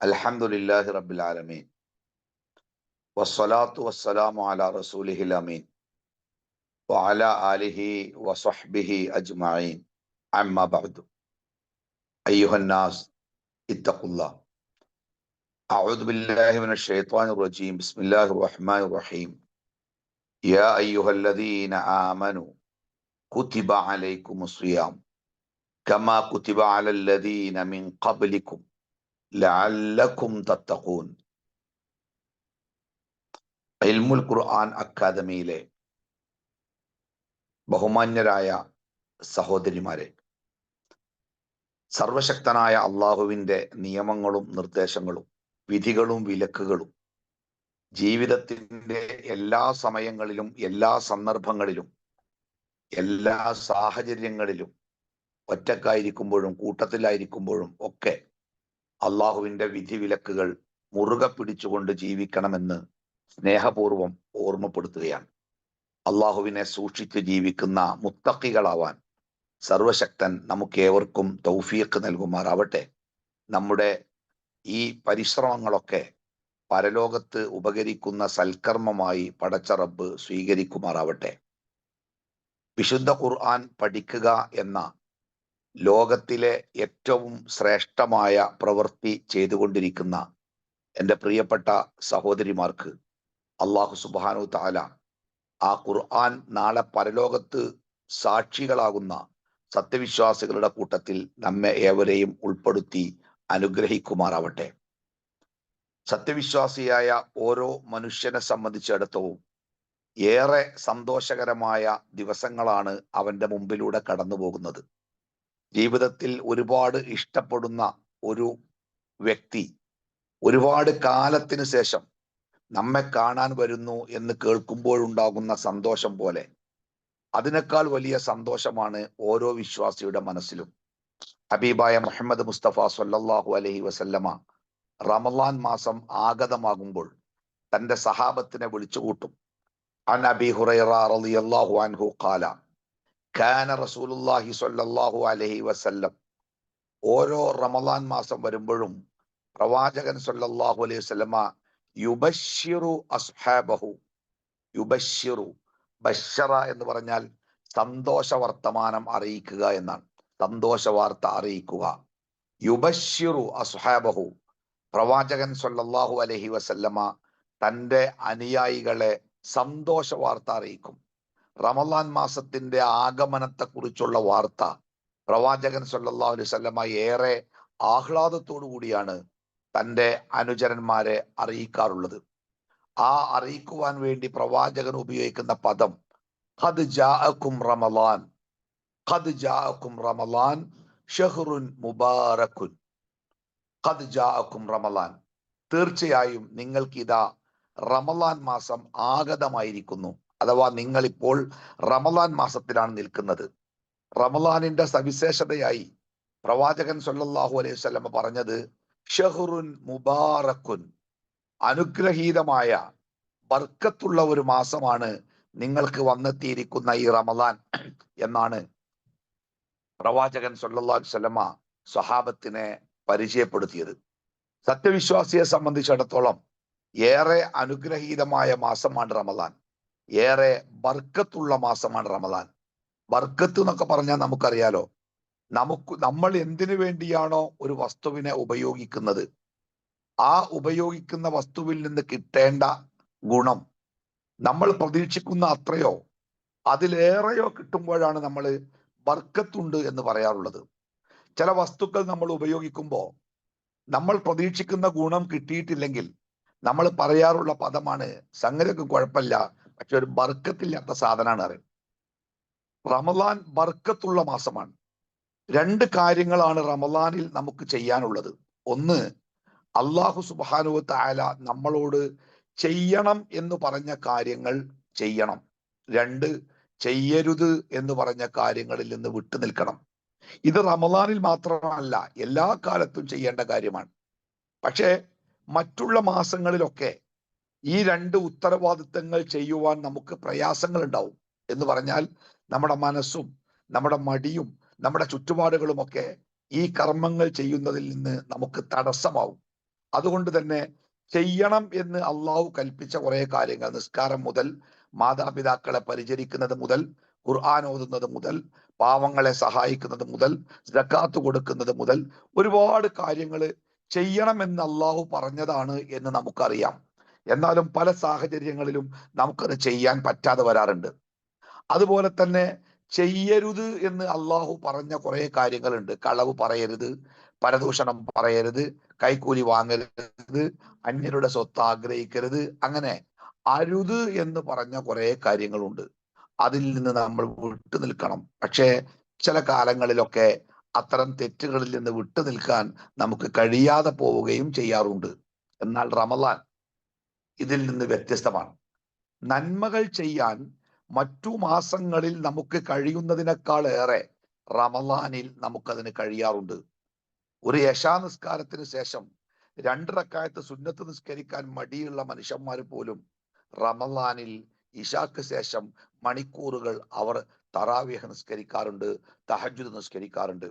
അൽഹംദുലില്ലാഹി റബ്ബിൽ ആലമീൻ വസ്സലാത്തു വസ്സലാമു അലാ റസൂലിഹിൽ അമീൻ വഅലാ ആലിഹി വസ്വഹ്ബിഹി അജ്മഈൻ അമ്മാ ബഅദു അയ്യുഹൻ നാസ് ഇത്തഖുല്ലാഹ് അഊദു ബില്ലാഹി മിനശ് ശൈത്വാനിർ റജീം ബിസ്മില്ലാഹിർ റഹ്മാനിർ റഹീം യാ അയ്യുഹല്ലദീന ആമനു കുതിബ അലൈക്കുമുസ് സിയാം കമാ കുതിബ അലല്ലദീന മിൻ ഖബ്ലിക്കും ലഅല്ലക്കും തത്തഖൂൻ. ഇൽമുൽ ഖുർആൻ അക്കാദമിയിലെ ബഹുമാന്യരായ സഹോദരിമാരെ, സർവശക്തനായ അള്ളാഹുവിൻ്റെ നിയമങ്ങളും നിർദ്ദേശങ്ങളും വിധികളും വിലക്കുകളും ജീവിതത്തിൻ്റെ എല്ലാ സമയങ്ങളിലും എല്ലാ സന്ദർഭങ്ങളിലും എല്ലാ സാഹചര്യങ്ങളിലും ഒറ്റക്കായിരിക്കുമ്പോഴും കൂട്ടത്തിലായിരിക്കുമ്പോഴും ഒക്കെ അള്ളാഹുവിൻ്റെ വിധി വിലക്കുകൾ മുറുകെ പിടിച്ചുകൊണ്ട് ജീവിക്കണമെന്ന് സ്നേഹപൂർവം ഓർമ്മപ്പെടുത്തുകയാണ്. അള്ളാഹുവിനെ സൂക്ഷിച്ച് ജീവിക്കുന്ന മുത്തഖികളാവാൻ സർവശക്തൻ നമുക്കേവർക്കും തൗഫീഖ് നൽകുമാറാവട്ടെ. നമ്മുടെ ഈ പരിശ്രമങ്ങളൊക്കെ പരലോകത്ത് ഉപകരിക്കുന്ന സൽക്കർമ്മമായി പടച്ച റബ്ബ് സ്വീകരിക്കുമാറാവട്ടെ. വിശുദ്ധ ഖുർആൻ പഠിക്കുക എന്ന ലോകത്തിലെ ഏറ്റവും ശ്രേഷ്ഠമായ പ്രവൃത്തി ചെയ്തുകൊണ്ടിരിക്കുന്ന എൻ്റെ പ്രിയപ്പെട്ട സഹോദരിമാർക്ക് അള്ളാഹു സുബ്ഹാനഹു തആല ആ ഖുർആൻ നാളെ പരലോകത്ത് സാക്ഷികളാകുന്ന സത്യവിശ്വാസികളുടെ കൂട്ടത്തിൽ നമ്മെ ഏവരെയും ഉൾപ്പെടുത്തി അനുഗ്രഹിക്കുമാറാവട്ടെ. സത്യവിശ്വാസിയായ ഓരോ മനുഷ്യനെ സംബന്ധിച്ചിടത്തോളം ഏറെ സന്തോഷകരമായ ദിവസങ്ങളാണ് അവന്റെ മുമ്പിലൂടെ കടന്നു പോകുന്നത്. ജീവിതത്തിൽ ഒരുപാട് ഇഷ്ടപ്പെടുന്ന ഒരു വ്യക്തി ഒരുപാട് കാലത്തിന് ശേഷം നമ്മെ കാണാൻ വരുന്നു എന്ന് കേൾക്കുമ്പോഴുണ്ടാകുന്ന സന്തോഷം പോലെ അതിനേക്കാൾ വലിയ സന്തോഷമാണ് ഓരോ വിശ്വാസിയുടെ മനസ്സിലും. ഹബീബായ മുഹമ്മദ് മുസ്തഫ സ്വല്ലല്ലാഹു അലൈഹി വസല്ലമ റമളാൻ മാസം ആഗതമാകുമ്പോൾ തന്റെ സഹാബത്തിനെ വിളിച്ചുകൂട്ടും. അൻ അബീ ഹുറൈറ റളിയല്ലാഹു അൻഹു ഖാല കാന റസൂലുള്ളാഹി സ്വല്ലല്ലാഹു അലൈഹി വസല്ലം, ഓരോ റമളാൻ മാസം വരുമ്പോഴും പ്രവാചകൻ സ്വല്ലല്ലാഹു അലൈഹി വസല്ലമ യുബശ്ശിറു അസ്ഹാബഹു. യുബശ്ശിറു, ബശ്ശറ എന്ന് പറഞ്ഞാൽ സന്തോഷ വർത്തമാനം അറിയിക്കുക എന്നാണ്. സന്തോഷ വാർത്ത അറിയിക്കുക. യുബശ്ശിറു അസ്ഹാബഹു, പ്രവാചകൻ സ്വല്ലല്ലാഹു അലൈഹി വസല്ലമ തൻ്റെ അനുയായികളെ സന്തോഷ വാർത്ത അറിയിക്കും. റമളാൻ മാസത്തിന്റെ ആഗമനത്തെക്കുറിച്ചുള്ള വാർത്ത പ്രവാചകൻ സ്വല്ലല്ലാഹു അലൈഹി വസല്ലമ ഏറെ ആഹ്ലാദത്തോടു കൂടിയാണ് തൻ്റെ അനുചരന്മാരെ അറിയിക്കാറുള്ളത്. ആ അറിയിക്കുവാൻ വേണ്ടി പ്രവാചകൻ ഉപയോഗിക്കുന്ന പദം ഖദ് ജാഅക്കും റമളാൻ, ഖദ് ജാഅക്കും റമളാൻ ഷഹ്റുൻ മുബാറക്കുൻ. ഖദ് ജാഅക്കും റമളാൻ, തീർച്ചയായും നിങ്ങൾക്കിതാ റമളാൻ മാസം ആഗതമായിരിക്കുന്നു. അഥവാ നിങ്ങളിപ്പോൾ റമളാൻ മാസത്തിലാണ് നിൽക്കുന്നത്. റമളാനിന്റെ സവിശേഷതയായി പ്രവാചകൻ സ്വല്ലല്ലാഹു അലൈഹി വസല്ലം പറഞ്ഞത് ഷഹ്റുൻ മുബാറക്കുൻ, അനുഗ്രഹീതമായ ബർക്കത്തുള്ള ഒരു മാസമാണ് നിങ്ങൾക്ക് വന്നെത്തിയിരിക്കുന്ന ഈ റമളാൻ എന്നാണ് പ്രവാചകൻ സ്വല്ലല്ലാഹു അലൈഹി വസല്ലം സ്വഹാബത്തിനെ പരിചയപ്പെടുത്തിയത്. സത്യവിശ്വാസിയെ സംബന്ധിച്ചിടത്തോളം ഏറെ അനുഗ്രഹീതമായ മാസമാണ് റമളാൻ. ഏറെ ബർക്കത്തുള്ള മാസമാണ് റമളാൻ. ബർക്കത്ത് എന്നൊക്കെ പറഞ്ഞാൽ നമുക്കറിയാലോ, നമ്മൾ എന്തിനു വേണ്ടിയാണോ ഒരു വസ്തുവിനെ ഉപയോഗിക്കുന്നത്, ആ ഉപയോഗിക്കുന്ന വസ്തുവിൽ നിന്ന് കിട്ടേണ്ട ഗുണം നമ്മൾ പ്രതീക്ഷിക്കുന്ന അത്രയോ അതിലേറെയോ കിട്ടുമ്പോഴാണ് നമ്മൾ ബർക്കത്തുണ്ട് എന്ന് പറയാറുള്ളത്. ചില വസ്തുക്കൾ നമ്മൾ ഉപയോഗിക്കുമ്പോൾ നമ്മൾ പ്രതീക്ഷിക്കുന്ന ഗുണം കിട്ടിയിട്ടില്ലെങ്കിൽ നമ്മൾ പറയാറുള്ള പദമാണ് സംഗതിയൊക്കെ കുഴപ്പമില്ല, പക്ഷെ ഒരു ബർക്കത്തില്ലാത്ത സാധനമാണ് അറിയും. റമളാൻ ബർക്കത്തുള്ള മാസമാണ്. രണ്ട് കാര്യങ്ങളാണ് റമളാനിൽ നമുക്ക് ചെയ്യാനുള്ളത്. ഒന്ന്, അല്ലാഹു സുബ്ഹാനഹു വ തആല നമ്മളോട് ചെയ്യണം എന്ന് പറഞ്ഞ കാര്യങ്ങൾ ചെയ്യണം. രണ്ട്, ചെയ്യരുത് എന്ന് പറഞ്ഞ കാര്യങ്ങളിൽ നിന്ന് വിട്ടു നിൽക്കണം. ഇത് റമളാനിൽ മാത്രമല്ല, എല്ലാ കാലത്തും ചെയ്യേണ്ട കാര്യമാണ്. പക്ഷേ മറ്റുള്ള മാസങ്ങളിലൊക്കെ ഈ രണ്ട് ഉത്തരവാദിത്തങ്ങൾ ചെയ്യുവാൻ നമുക്ക് പ്രയാസങ്ങൾ ഉണ്ടാവും. എന്ന് പറഞ്ഞാൽ നമ്മുടെ മനസ്സും നമ്മുടെ മടിയും നമ്മുടെ ചുറ്റുപാടുകളുമൊക്കെ ഈ കർമ്മങ്ങൾ ചെയ്യുന്നതിൽ നിന്ന് നമുക്ക് തടസ്സമാവും. അതുകൊണ്ട് തന്നെ ചെയ്യണം എന്ന് അള്ളാഹു കൽപ്പിച്ച കുറെ കാര്യങ്ങൾ, നിസ്കാരം മുതൽ, മാതാപിതാക്കളെ പരിചരിക്കുന്നത് മുതൽ, ഖുർആൻ ഓതുന്നത് മുതൽ, പാവങ്ങളെ സഹായിക്കുന്നത് മുതൽ, സക്കാത്ത് കൊടുക്കുന്നത് മുതൽ, ഒരുപാട് കാര്യങ്ങൾ ചെയ്യണമെന്ന് അള്ളാഹു പറഞ്ഞതാണ് എന്ന് നമുക്കറിയാം. എന്നാലും പല സാഹചര്യങ്ങളിലും നമുക്കത് ചെയ്യാൻ പറ്റാതെ വരാറുണ്ട്. അതുപോലെ തന്നെ ചെയ്യരുത് എന്ന് അള്ളാഹു പറഞ്ഞ കുറെ കാര്യങ്ങളുണ്ട്. കളവ് പറയരുത്, പരദൂഷണം പറയരുത്, കൈക്കൂലി വാങ്ങരുത്, അന്യരുടെ സ്വത്ത് ആഗ്രഹിക്കരുത്, അങ്ങനെ അരുത് എന്ന് പറഞ്ഞ കുറെ കാര്യങ്ങളുണ്ട്. അതിൽ നിന്ന് നമ്മൾ വിട്ടു നിൽക്കണം. പക്ഷേ ചില കാലങ്ങളിലൊക്കെ അത്തരം തെറ്റുകളിൽ നിന്ന് വിട്ടു നിൽക്കാൻ നമുക്ക് കഴിയാതെ പോവുകയും ചെയ്യാറുണ്ട്. എന്നാൽ റമദാൻ ഇതിൽ നിന്ന് വ്യത്യസ്തമാണ്. നന്മകൾ ചെയ്യാൻ മറ്റു മാസങ്ങളിൽ നമുക്ക് കഴിയുന്നതിനേക്കാൾ ഏറെ റമദാനിൽ നമുക്കതിന് കഴിയാറുണ്ട്. ഒരു ഇശാ നിസ്കാരത്തിന് ശേഷം 2 റക്അത്ത് സുന്നത്ത് നിസ്കരിക്കാൻ മടിയുള്ള മനുഷ്യന്മാർ പോലും റമദാനിൽ ഇശാക്ക് ശേഷം മണിക്കൂറുകൾ അവർ തറാവീഹ് നിസ്കരിക്കാറുണ്ട്, തഹജ്ജുദ് നിസ്കരിക്കാറുണ്ട്.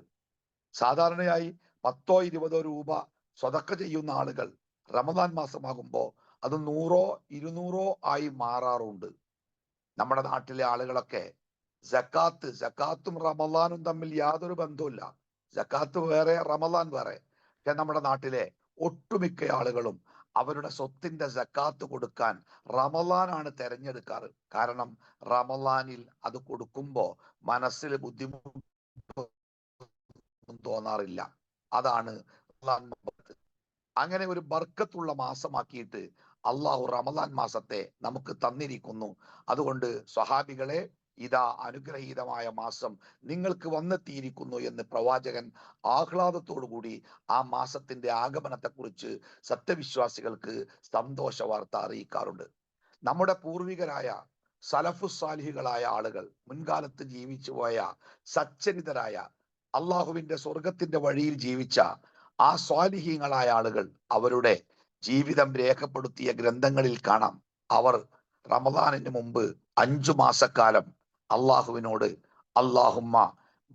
സാധാരണയായി 10 20 രൂപ സ്വതക്ക ചെയ്യുന്ന ആളുകൾ റമദാൻ മാസമാകുമ്പോൾ അത് 100 200 ആയി മാറാറുണ്ട്. നമ്മുടെ നാട്ടിലെ ആളുകളൊക്കെ സക്കാത്തും റമദാനും തമ്മിൽ യാതൊരു ബന്ധവുമില്ല. സക്കാത്ത് വേറെ, റമദാൻ വേറെ. പക്ഷെ നമ്മുടെ നാട്ടിലെ ഒട്ടുമിക്ക ആളുകളും അവരുടെ സ്വത്തിന്റെ സക്കാത്ത് കൊടുക്കാൻ റമദാനാണ് തെരഞ്ഞെടുക്കാറ്. കാരണം റമദാനിൽ അത് കൊടുക്കുമ്പോ മനസ്സിൽ ബുദ്ധിമുട്ടൊന്നും തോന്നാറില്ല. അതാണ് അങ്ങനെ ഒരു ബർക്കത്തുള്ള മാസമാക്കിയിട്ട് അള്ളാഹു റമദാൻ മാസത്തെ നമുക്ക് തന്നിരിക്കുന്നു. അതുകൊണ്ട് സ്വഹാബികളെ, ഇതാ അനുഗ്രഹീതമായ മാസം നിങ്ങൾക്ക് വന്നെത്തിയിരിക്കുന്നു എന്ന് പ്രവാചകൻ ആഹ്ലാദത്തോടുകൂടി ആ മാസത്തിന്റെ ആഗമനത്തെക്കുറിച്ച് സത്യവിശ്വാസികൾക്ക് സന്തോഷ വാർത്ത അറിയിക്കാറുണ്ട്. നമ്മുടെ പൂർവികരായ സലഫുസാലിഹികളായ ആളുകൾ, മുൻകാലത്ത് ജീവിച്ചു പോയ സച്ചരിതരായ അള്ളാഹുവിന്റെ സ്വർഗത്തിന്റെ വഴിയിൽ ജീവിച്ച ആ സ്വാലിഹീങ്ങളായ ആളുകൾ അവരുടെ ജീവിതം രേഖപ്പെടുത്തിയ ഗ്രന്ഥങ്ങളിൽ കാണാം. അവർ റമദാനിന് മുമ്പ് 5 മാസക്കാലം അള്ളാഹുവിനോട് അല്ലാഹുമ്മ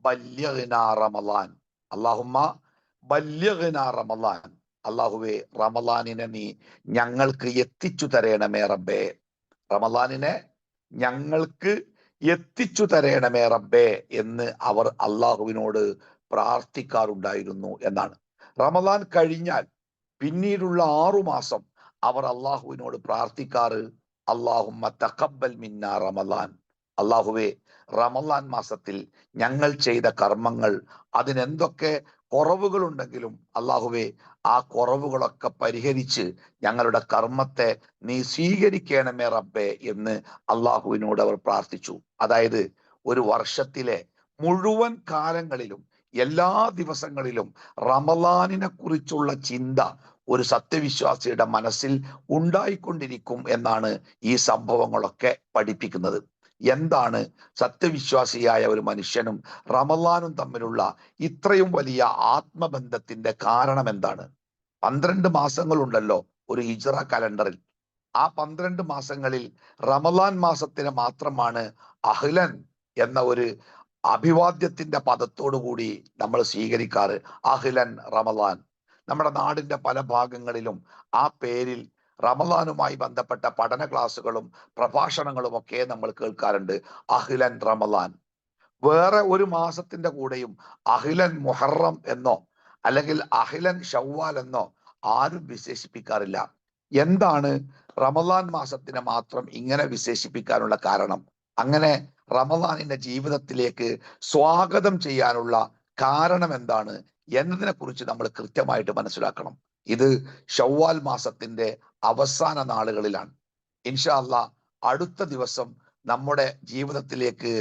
ബല്ലിഗ്നാ റമദാൻ, അല്ലാഹുമ്മ ബല്ലിഗ്നാ റമദാൻ, അള്ളാഹുവേ റമദാനിനെ നീ ഞങ്ങൾക്ക് എത്തിച്ചു തരേണമേ റബ്ബേ, റമദാനിനെ ഞങ്ങൾക്ക് എത്തിച്ചു തരേണമേ റബ്ബേ എന്ന് അവർ അള്ളാഹുവിനോട് പ്രാർത്ഥിക്കാറുണ്ടായിരുന്നു എന്നാണ്. റമദാൻ കഴിഞ്ഞാൽ പിന്നീടുള്ള 6 മാസം അവർ അള്ളാഹുവിനോട് പ്രാർത്ഥിക്കാറ് അല്ലാഹുമ്മ തഖബ്ബൽ മിന്നാ റമദാൻ, അള്ളാഹുവേ റമദാൻ മാസത്തിൽ ഞങ്ങൾ ചെയ്ത കർമ്മങ്ങൾ അതിനെന്തൊക്കെ കുറവുകളുണ്ടെങ്കിലും അള്ളാഹുവേ ആ കുറവുകളൊക്കെ പരിഹരിച്ച് ഞങ്ങളുടെ കർമ്മത്തെ നീ സ്വീകരിക്കണമേ റബ്ബേ എന്ന് അള്ളാഹുവിനോട് അവർ പ്രാർത്ഥിച്ചു. അതായത് ഒരു വർഷത്തിലെ മുഴുവൻ കാലങ്ങളിലും എല്ലാ ദിവസങ്ങളിലും റമദാനിനെ കുറിച്ചുള്ള ചിന്ത ഒരു സത്യവിശ്വാസിയുടെ മനസ്സിൽ ഉണ്ടായിക്കൊണ്ടിരിക്കും എന്നാണ് ഈ സംഭവങ്ങളൊക്കെ പഠിപ്പിക്കുന്നത്. എന്താണ് സത്യവിശ്വാസിയായ ഒരു മനുഷ്യനും റമദാനും തമ്മിലുള്ള ഇത്രയും വലിയ ആത്മബന്ധത്തിന്റെ കാരണം എന്താണ്? 12 മാസങ്ങളുണ്ടല്ലോ ഒരു ഹിജ്റ കലണ്ടറിൽ. ആ 12 മാസങ്ങളിൽ റമദാൻ മാസത്തിന് മാത്രമാണ് അഹ്ലൻ എന്ന ഒരു അഭിവാദ്യത്തിന്റെ പദത്തോടു കൂടി നമ്മൾ സ്വീകരിക്കാറ്. അഹ്ലൻ റമദാൻ. നമ്മുടെ നാടിന്റെ പല ഭാഗങ്ങളിലും ആ പേരിൽ റമദാനുമായി ബന്ധപ്പെട്ട പഠന ക്ലാസ്സുകളും പ്രഭാഷണങ്ങളും ഒക്കെ നമ്മൾ കേൾക്കാറുണ്ട്. അഹ്ലൻ റമദാൻ. വേറെ ഒരു മാസത്തിന്റെ കൂടെയും അഹ്ലൻ മുഹറം എന്നോ അല്ലെങ്കിൽ അഹ്ലൻ ഷവ്വാൽ എന്നോ ആരും വിശേഷിപ്പിക്കാറില്ല. എന്താണ് റമദാൻ മാസത്തിനെ മാത്രം ഇങ്ങനെ വിശേഷിപ്പിക്കാനുള്ള കാരണം? അങ്ങനെ റമദാനിന്റെ ജീവിതത്തിലേക്ക് സ്വാഗതം ചെയ്യാനുള്ള കാരണം എന്താണ് എന്നതിനെ കുറിച്ച് നമ്മൾ കൃത്യമായിട്ട് മനസ്സിലാക്കണം. ഇത് ഷവ്വാൽ മാസത്തിന്റെ അവസാന നാളുകളിലാണ്. ഇൻഷാ അല്ലാഹ് അടുത്ത ദിവസം നമ്മുടെ ജീവിതത്തിലേക്ക്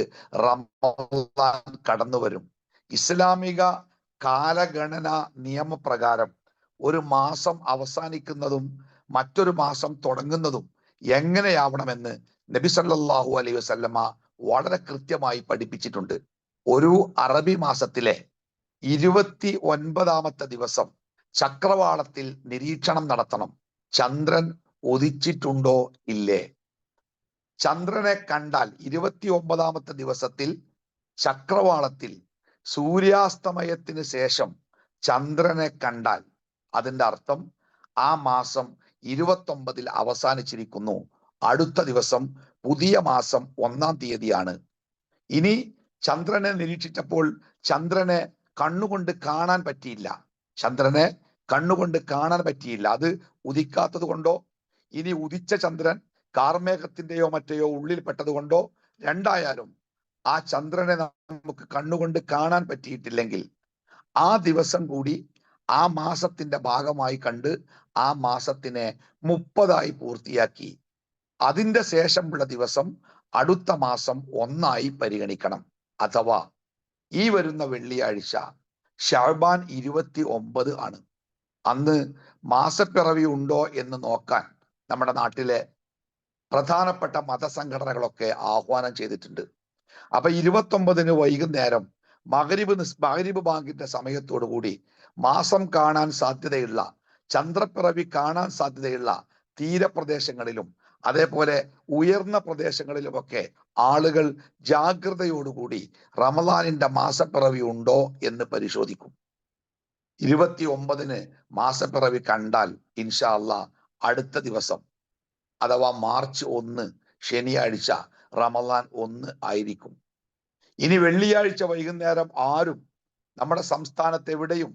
റമദാൻ കടന്നു വരും. ഇസ്ലാമിക കാലഗണന നിയമപ്രകാരം ഒരു മാസം അവസാനിക്കുന്നതും മറ്റൊരു മാസം തുടങ്ങുന്നതും എങ്ങനെയാവണമെന്ന് നബി സല്ലല്ലാഹു അലൈഹി വസല്ലമ വളരെ കൃത്യമായി പഠിപ്പിച്ചിട്ടുണ്ട്. ഒരു അറബി മാസത്തിലെ 29ാമത്തെ ദിവസം ചക്രവാളത്തിൽ നിരീക്ഷണം നടത്തണം. ചന്ദ്രൻ ഉദിച്ചിട്ടുണ്ടോ ഇല്ലേ? ചന്ദ്രനെ കണ്ടാൽ 29ാമത്തെ ദിവസത്തിൽ ചക്രവാളത്തിൽ സൂര്യാസ്തമയത്തിന് ശേഷം ചന്ദ്രനെ കണ്ടാൽ അതിന്റെ അർത്ഥം ആ മാസം 29 അവസാനിച്ചിരിക്കുന്നു. അടുത്ത ദിവസം പുതിയ മാസം 1-ാം തീയതിയാണ്. ഇനി ചന്ദ്രനെ നിരീക്ഷിച്ചപ്പോൾ ചന്ദ്രനെ കണ്ണുകൊണ്ട് കാണാൻ പറ്റിയില്ല. ചന്ദ്രനെ കണ്ണുകൊണ്ട് കാണാൻ പറ്റിയില്ല. അത് ഉദിക്കാത്തത് കൊണ്ടോ ഇനി ഉദിച്ച ചന്ദ്രൻ കാർമേഘത്തിന്റെയോ മറ്റെയോ ഉള്ളിൽ പെട്ടത് കൊണ്ടോ, രണ്ടായാലും ആ ചന്ദ്രനെ നമുക്ക് കണ്ണുകൊണ്ട് കാണാൻ പറ്റിയിട്ടില്ലെങ്കിൽ ആ ദിവസം കൂടി ആ മാസത്തിന്റെ ഭാഗമായി കണ്ട് ആ മാസത്തിനെ 30 പൂർത്തിയാക്കി അതിന്റെ ശേഷമുള്ള ദിവസം അടുത്ത മാസം 1 പരിഗണിക്കണം. അഥവാ ഈ വരുന്ന വെള്ളിയാഴ്ച ശഅബാൻ 29 ആണ്. അന്ന് മാസപ്പിറവി ഉണ്ടോ എന്ന് നോക്കാൻ നമ്മുടെ നാട്ടിലെ പ്രധാനപ്പെട്ട മതസംഘടനകളൊക്കെ ആഹ്വാനം ചെയ്തിട്ടുണ്ട്. അപ്പൊ 29 വൈകുന്നേരം മഗ്രിബ് ബാങ്കിന്റെ സമയത്തോടു കൂടി മാസം കാണാൻ സാധ്യതയുള്ള, ചന്ദ്രപ്പിറവി കാണാൻ സാധ്യതയുള്ള തീരപ്രദേശങ്ങളിലും അതേപോലെ ഉയർന്ന പ്രദേശങ്ങളിലുമൊക്കെ ആളുകൾ ജാഗ്രതയോടുകൂടി റമദാനിന്റെ മാസപ്പിറവി ഉണ്ടോ എന്ന് പരിശോധിക്കും. 29 മാസപ്പിറവി കണ്ടാൽ ഇൻഷാ അല്ലാഹ് അടുത്ത ദിവസം അഥവാ മാർച്ച് 1 ശനിയാഴ്ച റമദാൻ 1 ആയിരിക്കും. ഇനി വെള്ളിയാഴ്ച വൈകുന്നേരം ആരും നമ്മുടെ സംസ്ഥാനത്ത് എവിടെയും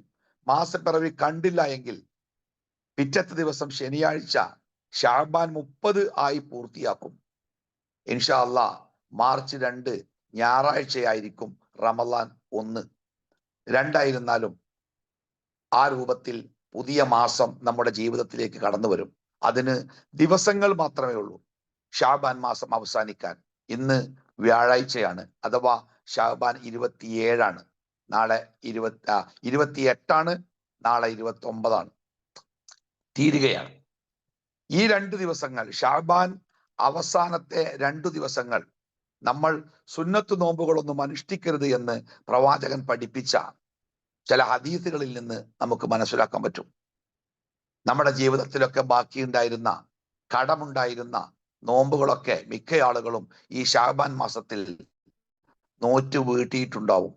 മാസപ്പിറവി കണ്ടില്ല എങ്കിൽ പിറ്റത്തെ ദിവസം ശനിയാഴ്ച ശഅബാൻ 30 ആയി പൂർത്തിയാക്കും. ഇൻഷാ അല്ലാഹ് മാർച്ച് 2 ഞായറാഴ്ചയായിരിക്കും റമദാൻ 1. രണ്ടായിരുന്നാലും ആ രൂപത്തിൽ പുതിയ മാസം നമ്മുടെ ജീവിതത്തിലേക്ക് കടന്നു വരും. അതിന് ദിവസങ്ങൾ മാത്രമേ ഉള്ളൂ ശഅബാൻ മാസം അവസാനിക്കാൻ. ഇന്ന് വ്യാഴാഴ്ചയാണ്, അഥവാ ശഅബാൻ 27 നാളെ 28 നാളെ 29 തീരുകയാണ്. ഈ 2 ദിവസങ്ങൾ, ശഅബാൻ അവസാനത്തെ 2 ദിവസങ്ങൾ നമ്മൾ സുന്നത്ത് നോമ്പുകളൊന്നും അനുഷ്ഠിക്കരുത് എന്ന് പ്രവാചകൻ പഠിപ്പിച്ച ചില ഹദീസുകളിൽ നിന്ന് നമുക്ക് മനസ്സിലാക്കാൻ പറ്റും. നമ്മുടെ ജീവിതത്തിലൊക്കെ ബാക്കിയുണ്ടായിരുന്ന, കടമുണ്ടായിരുന്ന നോമ്പുകളൊക്കെ മിക്ക ആളുകളും ഈ ശഅബാൻ മാസത്തിൽ നോറ്റ് വീട്ടിയിട്ടുണ്ടാവും.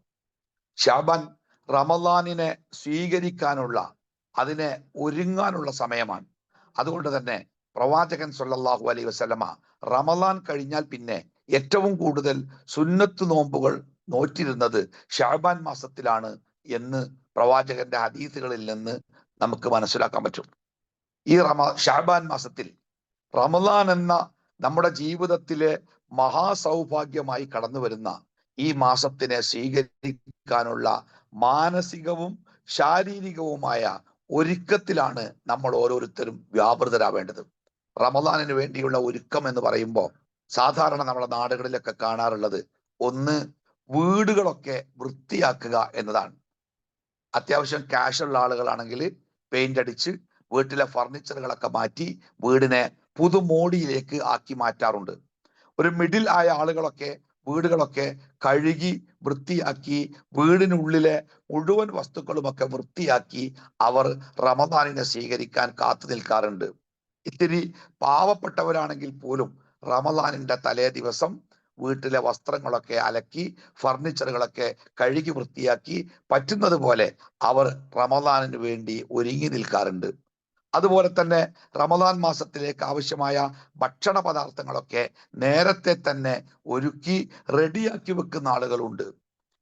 ശഅബാൻ റമദാനിനെ സ്വീകരിക്കാനുള്ള, അതിനെ ഒരുങ്ങാനുള്ള സമയമാണ്. അതുകൊണ്ട് തന്നെ പ്രവാചകൻ സല്ലല്ലാഹു അലൈഹി വസല്ലമ റമദാൻ കഴിഞ്ഞാൽ പിന്നെ ഏറ്റവും കൂടുതൽ സുന്നത്ത് നോമ്പുകൾ നോറ്റിരുന്നത് ശഅബാൻ മാസത്തിലാണ് എന്ന് പ്രവാചകന്റെ ഹദീസുകളിൽ നിന്ന് നമുക്ക് മനസ്സിലാക്കാൻ പറ്റും. ഈ ശഅബാൻ മാസത്തിൽ റമദാൻ എന്ന നമ്മുടെ ജീവിതത്തിലെ മഹാസൗഭാഗ്യമായി കടന്നു വരുന്ന ഈ മാസത്തിനെ സ്വീകരിക്കാനുള്ള മാനസികവും ശാരീരികവുമായ ഒരുക്കത്തിലാണ് നമ്മൾ ഓരോരുത്തരും വ്യാപൃതരാവേണ്ടത്. റമദാനിന് വേണ്ടിയുള്ള ഒരുക്കം എന്ന് പറയുമ്പോൾ സാധാരണ നമ്മുടെ നാടുകളിലൊക്കെ കാണാറുള്ളത് ഒന്ന്, വീടുകളൊക്കെ വൃത്തിയാക്കുക എന്നതാണ്. അത്യാവശ്യം ക്യാഷുള്ള ആളുകളാണെങ്കിൽ പെയിന്റ് അടിച്ച് വീട്ടിലെ ഫർണിച്ചറുകളൊക്കെ മാറ്റി വീടിനെ പുതുമോടിയിലേക്ക് ആക്കി മാറ്റാറുണ്ട്. ഒരു മിഡിൽ ആയ ആളുകളൊക്കെ വീടുകളൊക്കെ കഴുകി വൃത്തിയാക്കി വീടിനുള്ളിലെ മുഴുവൻ വസ്തുക്കളുമൊക്കെ വൃത്തിയാക്കി അവർ റമദാനിനെ സ്വീകരിക്കാൻ കാത്തു നിൽക്കാറുണ്ട്. ഇത്തിരി പാവപ്പെട്ടവരാണെങ്കിൽ പോലും റമദാനിന്റെ തലേ ദിവസം വീട്ടിലെ വസ്ത്രങ്ങളൊക്കെ അലക്കി ഫർണിച്ചറുകളൊക്കെ കഴുകി വൃത്തിയാക്കി പറ്റുന്നത് പോലെ അവർ റമദാനിന് വേണ്ടി ഒരുങ്ങി നിൽക്കാറുണ്ട്. അതുപോലെ തന്നെ റമദാൻ മാസത്തിലേക്ക് ആവശ്യമായ ഭക്ഷണ പദാർത്ഥങ്ങളൊക്കെ നേരത്തെ തന്നെ ഒരുക്കി റെഡിയാക്കി വെക്കുന്ന ആളുകളുണ്ട്.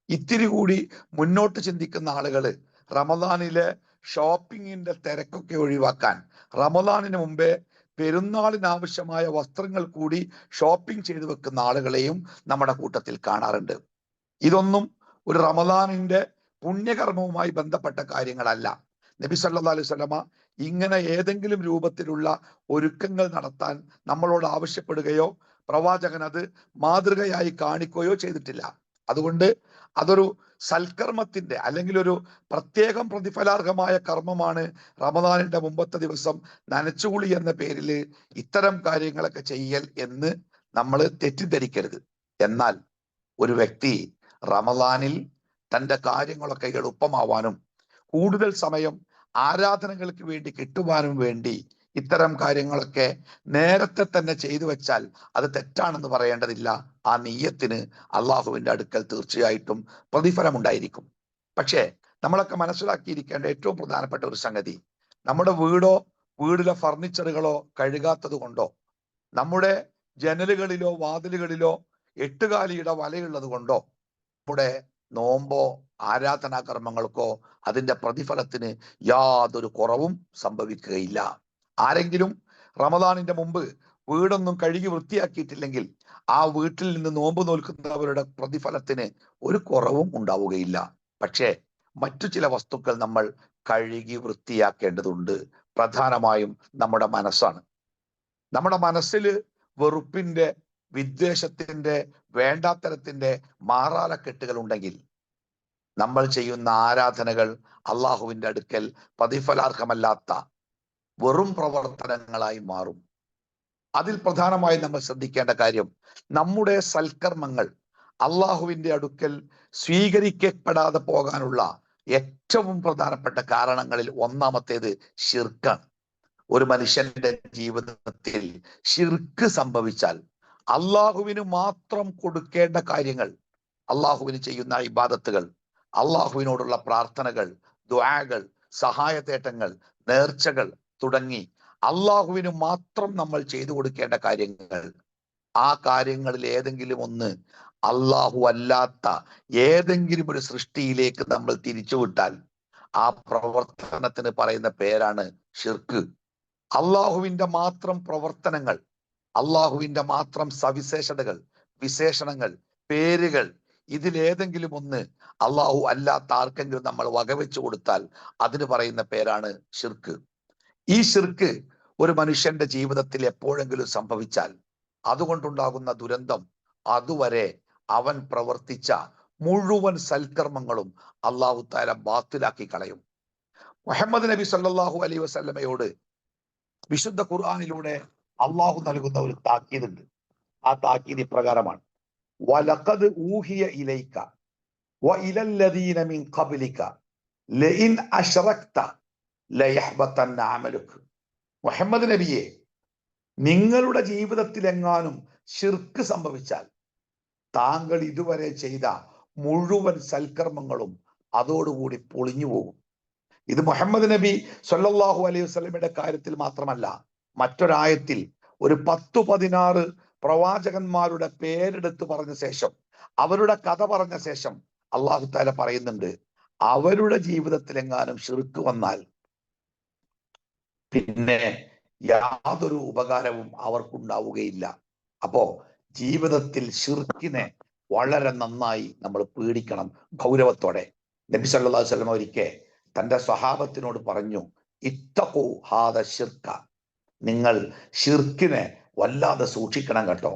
ഇത്തിരി കൂടി മുന്നോട്ട് ചിന്തിക്കുന്ന ആളുകൾ റമദാനിലെ ഷോപ്പിങ്ങിന്റെ തിരക്കൊക്കെ ഒഴിവാക്കാൻ റമദാനിന് മുമ്പേ പെരുന്നാളിന് ആവശ്യമായ വസ്ത്രങ്ങൾ കൂടി ഷോപ്പിംഗ് ചെയ്തു വെക്കുന്ന ആളുകളെയും നമ്മുടെ കൂട്ടത്തിൽ കാണാറുണ്ട്. ഇതൊന്നും ഒരു റമദാനിന്റെ പുണ്യകർമ്മവുമായി ബന്ധപ്പെട്ട കാര്യങ്ങളല്ല. നബി സല്ലല്ലാഹു അലൈഹി വസല്ലമ ഇങ്ങനെ ഏതെങ്കിലും രൂപത്തിലുള്ള ഒരുക്കങ്ങൾ നടത്താൻ നമ്മളോട് ആവശ്യപ്പെടുകയോ പ്രവാചകൻ അത് മാതൃകയായി കാണിക്കുകയോ ചെയ്തിട്ടില്ല. അതുകൊണ്ട് അതൊരു സൽക്കർമ്മത്തിന്റെ അല്ലെങ്കിൽ ഒരു പ്രത്യേകം പ്രതിഫലാർഹമായ കർമ്മമാണ് റമദാനിന്റെ മുമ്പത്തെ ദിവസം നനച്ചുകുളി എന്ന പേരിൽ ഇത്തരം കാര്യങ്ങളൊക്കെ ചെയ്യൽ എന്ന് നമ്മൾ തെറ്റിദ്ധരിക്കരുത്. എന്നാൽ ഒരു വ്യക്തി റമദാനിൽ തന്റെ കാര്യങ്ങളൊക്കെ എളുപ്പമാവാനും കൂടുതൽ സമയം ആരാധനകൾക്ക് വേണ്ടി കിട്ടുവാനും വേണ്ടി ഇത്തരം കാര്യങ്ങളൊക്കെ നേരത്തെ തന്നെ ചെയ്തു വെച്ചാൽ അത് തെറ്റാണെന്ന് പറയേണ്ടതില്ല. ആ നിയ്യത്തിന് അള്ളാഹുവിന്റെ അടുക്കൽ തീർച്ചയായിട്ടും പ്രതിഫലമുണ്ടായിരിക്കും. പക്ഷേ നമ്മളൊക്കെ മനസ്സിലാക്കിയിരിക്കേണ്ട ഏറ്റവും പ്രധാനപ്പെട്ട ഒരു സംഗതി, നമ്മുടെ വീടോ വീടിലെ ഫർണിച്ചറുകളോ കഴുകാത്തത് കൊണ്ടോ, നമ്മുടെ ജനലുകളിലോ വാതിലുകളിലോ എട്ടുകാലിയുടെ വലയുള്ളത് കൊണ്ടോ നമ്മുടെ നോമ്പോ ആരാധനാ കർമ്മങ്ങൾക്കോ അതിന്റെ പ്രതിഫലത്തിന് യാതൊരു കുറവും സംഭവിക്കുകയില്ല. ആരെങ്കിലും റമദാനിന്റെ മുമ്പ് വീടൊന്നും കഴുകി വൃത്തിയാക്കിയിട്ടില്ലെങ്കിൽ ആ വീട്ടിൽ നിന്ന് നോമ്പ് നോൽക്കുന്നവരുടെ പ്രതിഫലത്തിന് ഒരു കുറവും ഉണ്ടാവുകയില്ല. പക്ഷേ മറ്റു ചില വസ്തുക്കൾ നമ്മൾ കഴുകി വൃത്തിയാക്കേണ്ടതുണ്ട്. പ്രധാനമായും നമ്മുടെ മനസ്സാണ്. നമ്മുടെ മനസ്സിൽ വെറുപ്പിന്റെ, വിദ്വേഷത്തിന്റെ, വേണ്ടാത്തരത്തിന്റെ മാറാലക്കെട്ടുകൾ ഉണ്ടെങ്കിൽ നമ്മൾ ചെയ്യുന്ന ആരാധനകൾ അള്ളാഹുവിന്റെ അടുക്കൽ പ്രതിഫലാർഹമല്ലാത്ത വെറും പ്രവർത്തനങ്ങളായി മാറും. അതിൽ പ്രധാനമായി നമ്മൾ ശ്രദ്ധിക്കേണ്ട കാര്യം, നമ്മുടെ സൽക്കർമ്മങ്ങൾ അള്ളാഹുവിന്റെ അടുക്കൽ സ്വീകരിക്കപ്പെടാതെ പോകാനുള്ള ഏറ്റവും പ്രധാനപ്പെട്ട കാരണങ്ങളിൽ ഒന്നാമത്തേത് ശിർക്കാണ്. ഒരു മനുഷ്യന്റെ ജീവിതത്തിൽ ശിർക്ക് സംഭവിച്ചാൽ അള്ളാഹുവിന് മാത്രം കൊടുക്കേണ്ട കാര്യങ്ങൾ, അള്ളാഹുവിന് ചെയ്യുന്ന ഇബാദത്തുകൾ, അള്ളാഹുവിനോടുള്ള പ്രാർത്ഥനകൾ, ദുആകൾ, സഹായതേട്ടങ്ങൾ, നേർച്ചകൾ തുടങ്ങി അള്ളാഹുവിന് മാത്രം നമ്മൾ ചെയ്തു കൊടുക്കേണ്ട കാര്യങ്ങൾ, ആ കാര്യങ്ങളിൽ ഏതെങ്കിലും ഒന്ന് അള്ളാഹു അല്ലാത്ത ഏതെങ്കിലും ഒരു സൃഷ്ടിയിലേക്ക് നമ്മൾ തിരിച്ചുവിട്ടാൽ ആ പ്രവർത്തനത്തിന് പറയുന്ന പേരാണ് ഷിർക്ക്. അള്ളാഹുവിന്റെ മാത്രം പ്രവർത്തനങ്ങൾ, അള്ളാഹുവിന്റെ മാത്രം സവിശേഷതകൾ, വിശേഷണങ്ങൾ, പേരുകൾ, ഇതിലേതെങ്കിലും ഒന്ന് അള്ളാഹു അല്ലാത്ത ആർക്കെങ്കിലും നമ്മൾ വകവെച്ചു കൊടുത്താൽ അതിന് പറയുന്ന പേരാണ് ഷിർക്ക്. ഈ ഷിർക്ക് ഒരു മനുഷ്യന്റെ ജീവിതത്തിൽ എപ്പോഴെങ്കിലും സംഭവിച്ചാൽ അതുകൊണ്ടുണ്ടാകുന്ന ദുരന്തം, അതുവരെ അവൻ പ്രവർത്തിച്ച മുഴുവൻ സൽക്കർമ്മങ്ങളും അള്ളാഹു തആല ബാത്തിലാക്കി കളയും. മുഹമ്മദ് നബി സല്ലല്ലാഹു അലൈഹി വസല്ലമയോട് വിശുദ്ധ ഖുർആനിലൂടെ അള്ളാഹു നൽകുന്ന ഒരു താക്കീതുണ്ട്. ആ താക്കീത് ഇപ്രകാരമാണ്: വലഖദ് ഊഹിയ ഇലൈക വഇലല്ലദീന മിൻ ഖബ്ലിക ലഇൻ അശ്റക്ത ലയഹ്ബതന്ന അമലുക. മുഹമ്മദ് നബിയെ, നിങ്ങളുടെ ജീവിതത്തിൽ എങ്ങാനും ശിർക്ക് സംഭവിച്ചാൽ താങ്കൾ ഇതുവരെ ചെയ്ത മുഴുവൻ സൽക്കർമ്മങ്ങളും അതോടുകൂടി പൊളിഞ്ഞു പോകും. ഇത് മുഹമ്മദ് നബി സല്ലല്ലാഹു അലൈഹി വസല്ലമയുടെ കാര്യത്തിൽ മാത്രമല്ല, മറ്റൊരായത്തിൽ ഒരു 10-16 പ്രവാചകന്മാരുടെ പേരെടുത്ത് പറഞ്ഞ ശേഷം, അവരുടെ കഥ പറഞ്ഞ ശേഷം അള്ളാഹു തആല പറയുന്നുണ്ട്, അവരുടെ ജീവിതത്തിൽ എങ്ങാനും ശിർക്ക് വന്നാൽ പിന്നെ യാതൊരു ഉപകാരവും അവർക്കുണ്ടാവുകയില്ല. അപ്പോ ജീവിതത്തിൽ ശിർക്കിനെ വളരെ നന്നായി നമ്മൾ പേടിക്കണം, ഗൗരവത്തോടെ. നബി സല്ലല്ലാഹു അലൈഹി വസല്ലം ഒരിക്കൽ തന്റെ സ്വഹാബത്തിനോട് പറഞ്ഞു, ഇത്തഖൂ ഹാദ ശിർക, നിങ്ങൾ ശിർക്കിനെ വല്ലാതെ സൂക്ഷിക്കണം കേട്ടോ.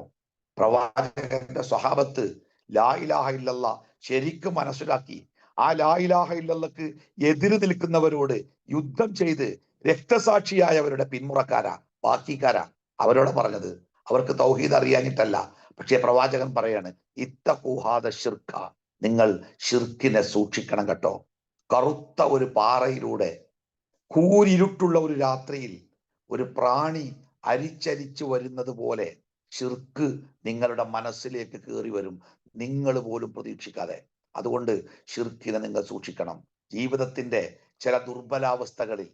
പ്രവാചകന്റെ സ്വഹാബത്ത് ലാ ഇലാഹ ഇല്ലല്ലാഹ് ശരിക്കും മനസ്സിലാക്കി ആ ലാ ഇലാഹ ഇല്ലല്ലാഹ്ക്ക് എതിര് നിൽക്കുന്നവരോട് യുദ്ധം ചെയ്ത് രക്തസാക്ഷിയായവരുടെ പിന്മുറക്കാരാ, ബാക്കിക്കാരാ അവരോട് പറഞ്ഞത്. അവർക്ക് തൗഹീദ് അറിയാഞ്ഞിട്ടല്ല. പക്ഷേ പ്രവാചകൻ പറയാണ്, ഇത്തഖൂ ഹാദ ശിർക, നിങ്ങൾ ശിർക്കിനെ സൂക്ഷിക്കണം കേട്ടോ. കറുത്ത ഒരു പാറയിലൂടെ കൂരിരുട്ടുള്ള ഒരു രാത്രിയിൽ ഒരു പ്രാണി അരിച്ചരിച്ചു വരുന്നത് പോലെ ശിർക്ക് നിങ്ങളുടെ മനസ്സിലേക്ക് കയറി വരും, നിങ്ങൾ പോലും പ്രതീക്ഷിക്കാതെ. അതുകൊണ്ട് ശിർക്കിനെ നിങ്ങൾ സൂക്ഷിക്കണം. ജീവിതത്തിന്റെ ചില ദുർബലാവസ്ഥകളിൽ,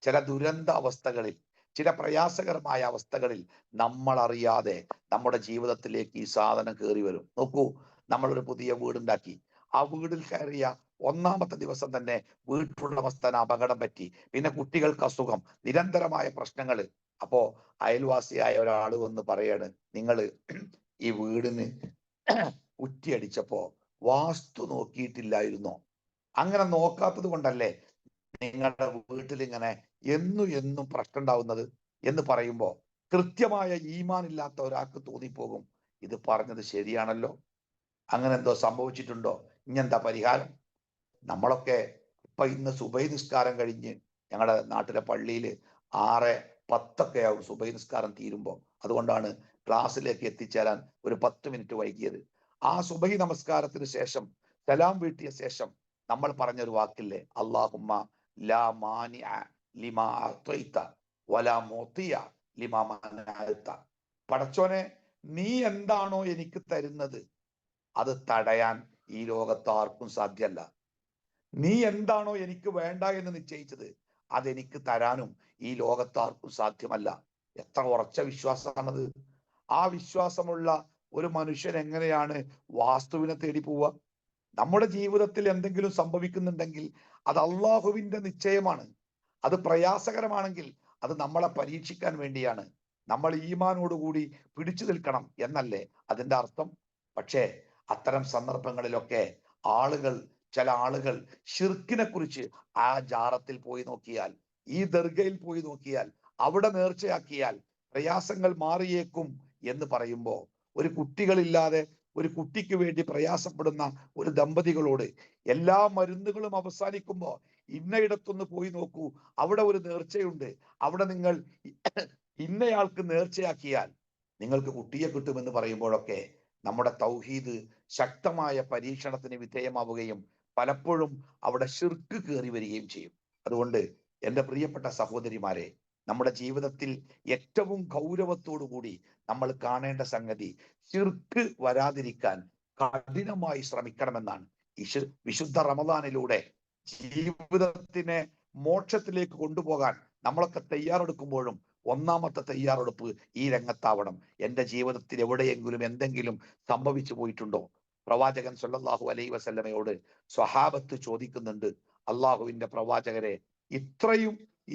ചില ദുരന്ത അവസ്ഥകളിൽ, ചില പ്രയാസകരമായ അവസ്ഥകളിൽ നമ്മൾ അറിയാതെ നമ്മുടെ ജീവിതത്തിലേക്ക് ഈ സാധനം കയറി വരും. നോക്കൂ, നമ്മളൊരു പുതിയ വീടുണ്ടാക്കി. ആ വീടിൽ കയറിയ ഒന്നാമത്തെ ദിവസം തന്നെ വീട്ടുടമസ്ഥന് അപകടം പറ്റി, പിന്നെ കുട്ടികൾക്ക് അസുഖം, നിരന്തരമായ പ്രശ്നങ്ങൾ. അപ്പോ അയൽവാസിയായ ഒരാൾ വന്ന് പറയാണ്, നിങ്ങൾ ഈ വീടിന് കുറ്റിയടിച്ചപ്പോ വാസ്തു നോക്കിയിട്ടില്ലായിരുന്നോ? അങ്ങനെ നോക്കാത്തത് കൊണ്ടല്ലേ നിങ്ങളുടെ വീട്ടിൽ ഇങ്ങനെ എന്നും പ്രശ്നം ഉണ്ടാവുന്നത് എന്ന് പറയുമ്പോൾ കൃത്യമായ ഈമാൻ ഇല്ലാത്ത ഒരാൾക്ക് തോന്നിപ്പോകും, ഇത് പറഞ്ഞത് ശരിയാണല്ലോ, അങ്ങനെ എന്തോ സംഭവിച്ചിട്ടുണ്ടോ, ഇനി എന്താ പരിഹാരം? നമ്മളൊക്കെ ഇപ്പൊ ഇന്ന് സുബൈ നിസ്കാരം കഴിഞ്ഞ് ഞങ്ങളുടെ നാട്ടിലെ പള്ളിയിൽ 6:10 ആവും സുബൈ നിസ്കാരം തീരുമ്പോൾ. അതുകൊണ്ടാണ് ക്ലാസ്സിലേക്ക് എത്തിച്ചേരാൻ ഒരു 10 മിനിറ്റ് വൈകിയത്. ആ സുബൈ നമസ്കാരത്തിന് ശേഷം സലാം വീട്ടിയ ശേഷം നമ്മൾ പറഞ്ഞൊരു വാക്കില്ലേ, അല്ലാഹുമ്മ ലാ മാനിഅ ലിമാ അഅ്തൈത വലാ മുഅ്തിയ ലിമാ മനഅത. പടച്ചോനെ, നീ എന്താണോ എനിക്ക് തരുന്നത് അത് തടയാൻ ഈ ലോകത്ത് ആർക്കും സാധ്യമല്ല. നീ എന്താണോ എനിക്ക് വേണ്ട എന്ന് നിശ്ചയിച്ചത് അതെനിക്ക് തരാനും ഈ ലോകത്താർക്കും സാധ്യമല്ല. എത്ര ഉറച്ച വിശ്വാസമാണത്! ആ വിശ്വാസമുള്ള ഒരു മനുഷ്യൻ എങ്ങനെയാണ് വാസ്തുവിനെ തേടി പോവുക? നമ്മുടെ ജീവിതത്തിൽ എന്തെങ്കിലും സംഭവിക്കുന്നുണ്ടെങ്കിൽ അത് അള്ളാഹുവിന്റെ നിശ്ചയമാണ്. അത് പ്രയാസകരമാണെങ്കിൽ അത് നമ്മളെ പരീക്ഷിക്കാൻ വേണ്ടിയാണ്. നമ്മൾ ഈമാനോടുകൂടി പിടിച്ചു നിൽക്കണം എന്നല്ലേ അതിന്റെ അർത്ഥം? പക്ഷേ അത്തരം സന്ദർഭങ്ങളിലൊക്കെ ചില ആളുകൾ ഷിർക്കിനെ കുറിച്ച് ആ ജാറത്തിൽ പോയി നോക്കിയാൽ, ഈ ദർഗയിൽ പോയി നോക്കിയാൽ, അവിടെ നേർച്ചയാക്കിയാൽ പ്രയാസങ്ങൾ മാറിയേക്കും എന്ന് പറയുമ്പോ, ഒരു കുട്ടികളില്ലാതെ ഒരു കുട്ടിക്ക് വേണ്ടി പ്രയാസപ്പെടുന്ന ഒരു ദമ്പതികളോട് എല്ലാ മരുന്നുകളും അവസാനിക്കുമ്പോ ഇന്നയിടത്തൊന്ന് പോയി നോക്കൂ, അവിടെ ഒരു നേർച്ചയുണ്ട്, അവിടെ നിങ്ങൾ ഇന്നയാൾക്ക് നേർച്ചയാക്കിയാൽ നിങ്ങൾക്ക് കുട്ടിയെ കിട്ടുമെന്ന് പറയുമ്പോഴൊക്കെ നമ്മുടെ തൗഹീദ് ശക്തമായ പരീക്ഷണത്തിന് വിധേയമാവുകയും പലപ്പോഴും അവിടെ ശിർക്ക് കയറി വരികയും ചെയ്യും. അതുകൊണ്ട് എൻ്റെ പ്രിയപ്പെട്ട സഹോദരിമാരെ, നമ്മുടെ ജീവിതത്തിൽ ഏറ്റവും ഗൗരവത്തോടുകൂടി നമ്മൾ കാണേണ്ട സംഗതി ശിർക്ക് വരാതിരിക്കാൻ കഠിനമായി ശ്രമിക്കണമെന്നാണ്. വിശുദ്ധ റമദാനിലൂടെ ജീവിതത്തിനെ മോക്ഷത്തിലേക്ക് കൊണ്ടുപോകാൻ നമ്മളൊക്കെ തയ്യാറെടുക്കുമ്പോഴും ഒന്നാമത്തെ തയ്യാറെടുപ്പ് ഈ രംഗത്താവണം. എൻ്റെ ജീവിതത്തിൽ എവിടെയെങ്കിലും എന്തെങ്കിലും സംഭവിച്ചു പോയിട്ടുണ്ടോ? പ്രവാചകൻ സല്ലല്ലാഹു അലൈഹി വസല്ലമയോട് സ്വഹാബത്ത് ചോദിക്കുന്നുണ്ട്, അള്ളാഹുവിന്റെ പ്രവാചകരെ,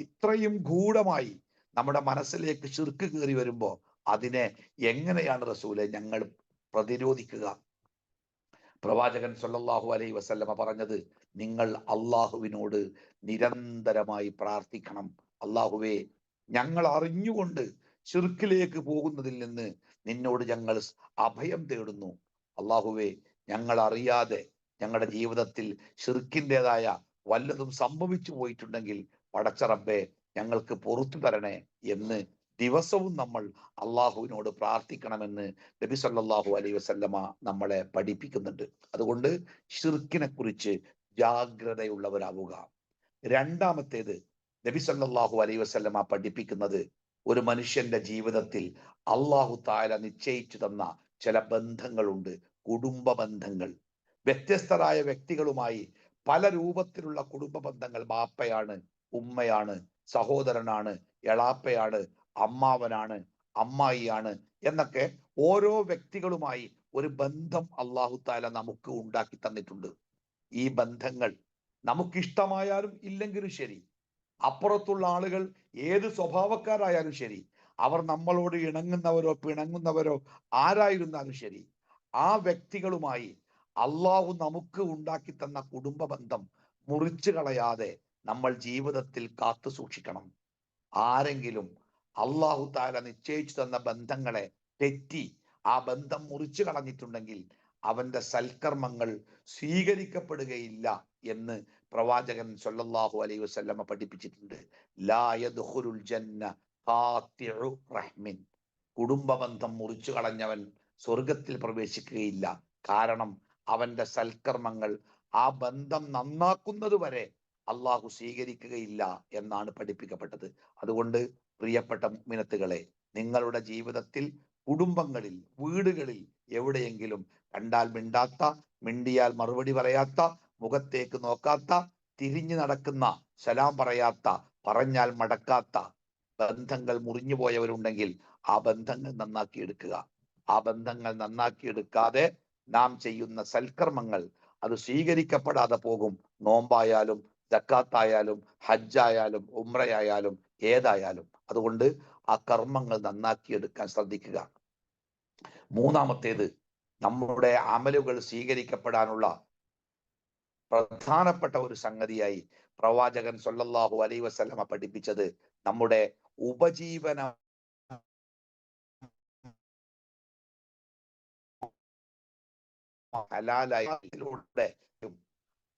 ഇത്രയും ഗൂഢമായി നമ്മുടെ മനസ്സിലേക്ക് ശിർക്ക് കയറി വരുമ്പോ അതിനെ എങ്ങനെയാണ് റസൂലെ ഞങ്ങൾ പ്രതിരോധിക്കുക? പ്രവാചകൻ സല്ലല്ലാഹു അലൈഹി വസല്ലമ പറഞ്ഞത്, നിങ്ങൾ അള്ളാഹുവിനോട് നിരന്തരമായി പ്രാർത്ഥിക്കണം. അള്ളാഹുവേ, ഞങ്ങൾ അറിഞ്ഞുകൊണ്ട് ശിർക്കിലേക്ക് പോകുന്നതിൽ നിന്ന് നിന്നോട് ഞങ്ങൾ അഭയം തേടുന്നു. അള്ളാഹുവേ, ഞങ്ങൾ അറിയാതെ ഞങ്ങളുടെ ജീവിതത്തിൽ ശിർക്കിൻ്റെതായ വല്ലതും സംഭവിച്ചു പോയിട്ടുണ്ടെങ്കിൽ പടച്ച റബ്ബേ ഞങ്ങൾക്ക് പുറത്തു തരണേ എന്ന് ദിവസവും നമ്മൾ അള്ളാഹുവിനോട് പ്രാർത്ഥിക്കണമെന്ന് നബി സല്ലല്ലാഹു അലൈഹി വസല്ലമ നമ്മളെ പഠിപ്പിക്കുന്നുണ്ട്. അതുകൊണ്ട് ശിർക്കിനെ കുറിച്ച് ജാഗ്രതയുള്ളവരാവുക. രണ്ടാമത്തേത്, നബി സല്ലല്ലാഹു അലൈഹി വസല്ലമ പഠിപ്പിക്കുന്നത്, ഒരു മനുഷ്യന്റെ ജീവിതത്തിൽ അള്ളാഹു തആല നിശ്ചയിച്ചു തന്ന ചില ബന്ധങ്ങളുണ്ട്, കുടുംബ ബന്ധങ്ങൾ. വ്യത്യസ്തരായ വ്യക്തികളുമായി പല രൂപത്തിലുള്ള കുടുംബ ബന്ധങ്ങൾ, ബാപ്പയാണ്, ഉമ്മയാണ്, സഹോദരനാണ്, എളാപ്പയാണ്, അമ്മാവനാണ്, അമ്മായിയാണ് എന്നൊക്കെ ഓരോ വ്യക്തികളുമായി ഒരു ബന്ധം അള്ളാഹു തആല നമുക്ക് ഉണ്ടാക്കി തന്നിട്ടുണ്ട്. ഈ ബന്ധങ്ങൾ നമുക്കിഷ്ടമായാലും ഇല്ലെങ്കിലും ശരി, അപ്പുറത്തുള്ള ആളുകൾ ഏത് സ്വഭാവക്കാരായാലും ശരി, അവർ നമ്മളോട് ഇണങ്ങുന്നവരോ പിണങ്ങുന്നവരോ ആരായിരുന്നാലും ശരി, ആ വ്യക്തികളുമായി അള്ളാഹു നമുക്ക് ഉണ്ടാക്കി തന്ന കുടുംബ ബന്ധം മുറിച്ചു കളയാതെ നമ്മൾ ജീവിതത്തിൽ കാത്തു സൂക്ഷിക്കണം. ആരെങ്കിലും അള്ളാഹു തആല നിശ്ചയിച്ചു തന്ന ബന്ധങ്ങളെ തെറ്റി ആ ബന്ധം മുറിച്ചു കളഞ്ഞിട്ടുണ്ടെങ്കിൽ അവന്റെ സൽക്കർമ്മങ്ങൾ സ്വീകരിക്കപ്പെടുകയില്ല എന്ന് പ്രവാചകൻ സല്ലല്ലാഹു അലൈഹി വസല്ലമ പഠിപ്പിച്ചിട്ടുണ്ട്. ലാ യദ്ഖുലുൽ ജന്ന ഖാത്തിഉ റഹ്മിൻ. കുടുംബ ബന്ധം മുറിച്ചു കളഞ്ഞവൻ സ്വർഗത്തിൽ പ്രവേശിക്കുകയില്ല. കാരണം അവന്റെ സൽക്കർമ്മങ്ങൾ ആ ബന്ധം നന്നാക്കുന്നത് വരെ അള്ളാഹു സ്വീകരിക്കുകയില്ല എന്നാണ് പഠിപ്പിക്കപ്പെട്ടത്. അതുകൊണ്ട് പ്രിയപ്പെട്ട മുഅ്മിനത്തുകളെ, നിങ്ങളുടെ ജീവിതത്തിൽ കുടുംബങ്ങളിൽ, വീടുകളിൽ എവിടെയെങ്കിലും കണ്ടാൽ മിണ്ടാത്ത, മിണ്ടിയാൽ മറുപടി പറയാത്ത, മുഖത്തേക്ക് നോക്കാത്ത, തിരിഞ്ഞു നടക്കുന്ന, സലാം പറയാത്ത, പറഞ്ഞാൽ മടക്കാത്ത ബന്ധങ്ങൾ മുറിഞ്ഞു പോയവരുണ്ടെങ്കിൽ ആ ബന്ധങ്ങൾ നന്നാക്കിയെടുക്കുക. ആ ബന്ധങ്ങൾ നന്നാക്കിയെടുക്കാതെ നാം ചെയ്യുന്ന സൽക്കർമ്മങ്ങൾ അത് സ്വീകരിക്കപ്പെടാതെ പോകും. നോമ്പായാലും സക്കാത്തായാലും ഹജ്ജായാലും ഉംറയായാലും ഏതായാലും. അതുകൊണ്ട് ആ കർമ്മങ്ങൾ നന്നാക്കിയെടുക്കാൻ ശ്രദ്ധിക്കുക. മൂന്നാമത്തേത്, നമ്മുടെ അമലുകൾ സ്വീകരിക്കപ്പെടാനുള്ള പ്രധാനപ്പെട്ട ഒരു സംഗതിയായി പ്രവാചകൻ സല്ലല്ലാഹു അലൈഹി വസല്ലമ പഠിപ്പിച്ചത്, നമ്മുടെ ഉപജീവന ഹലാലായിലൂടെ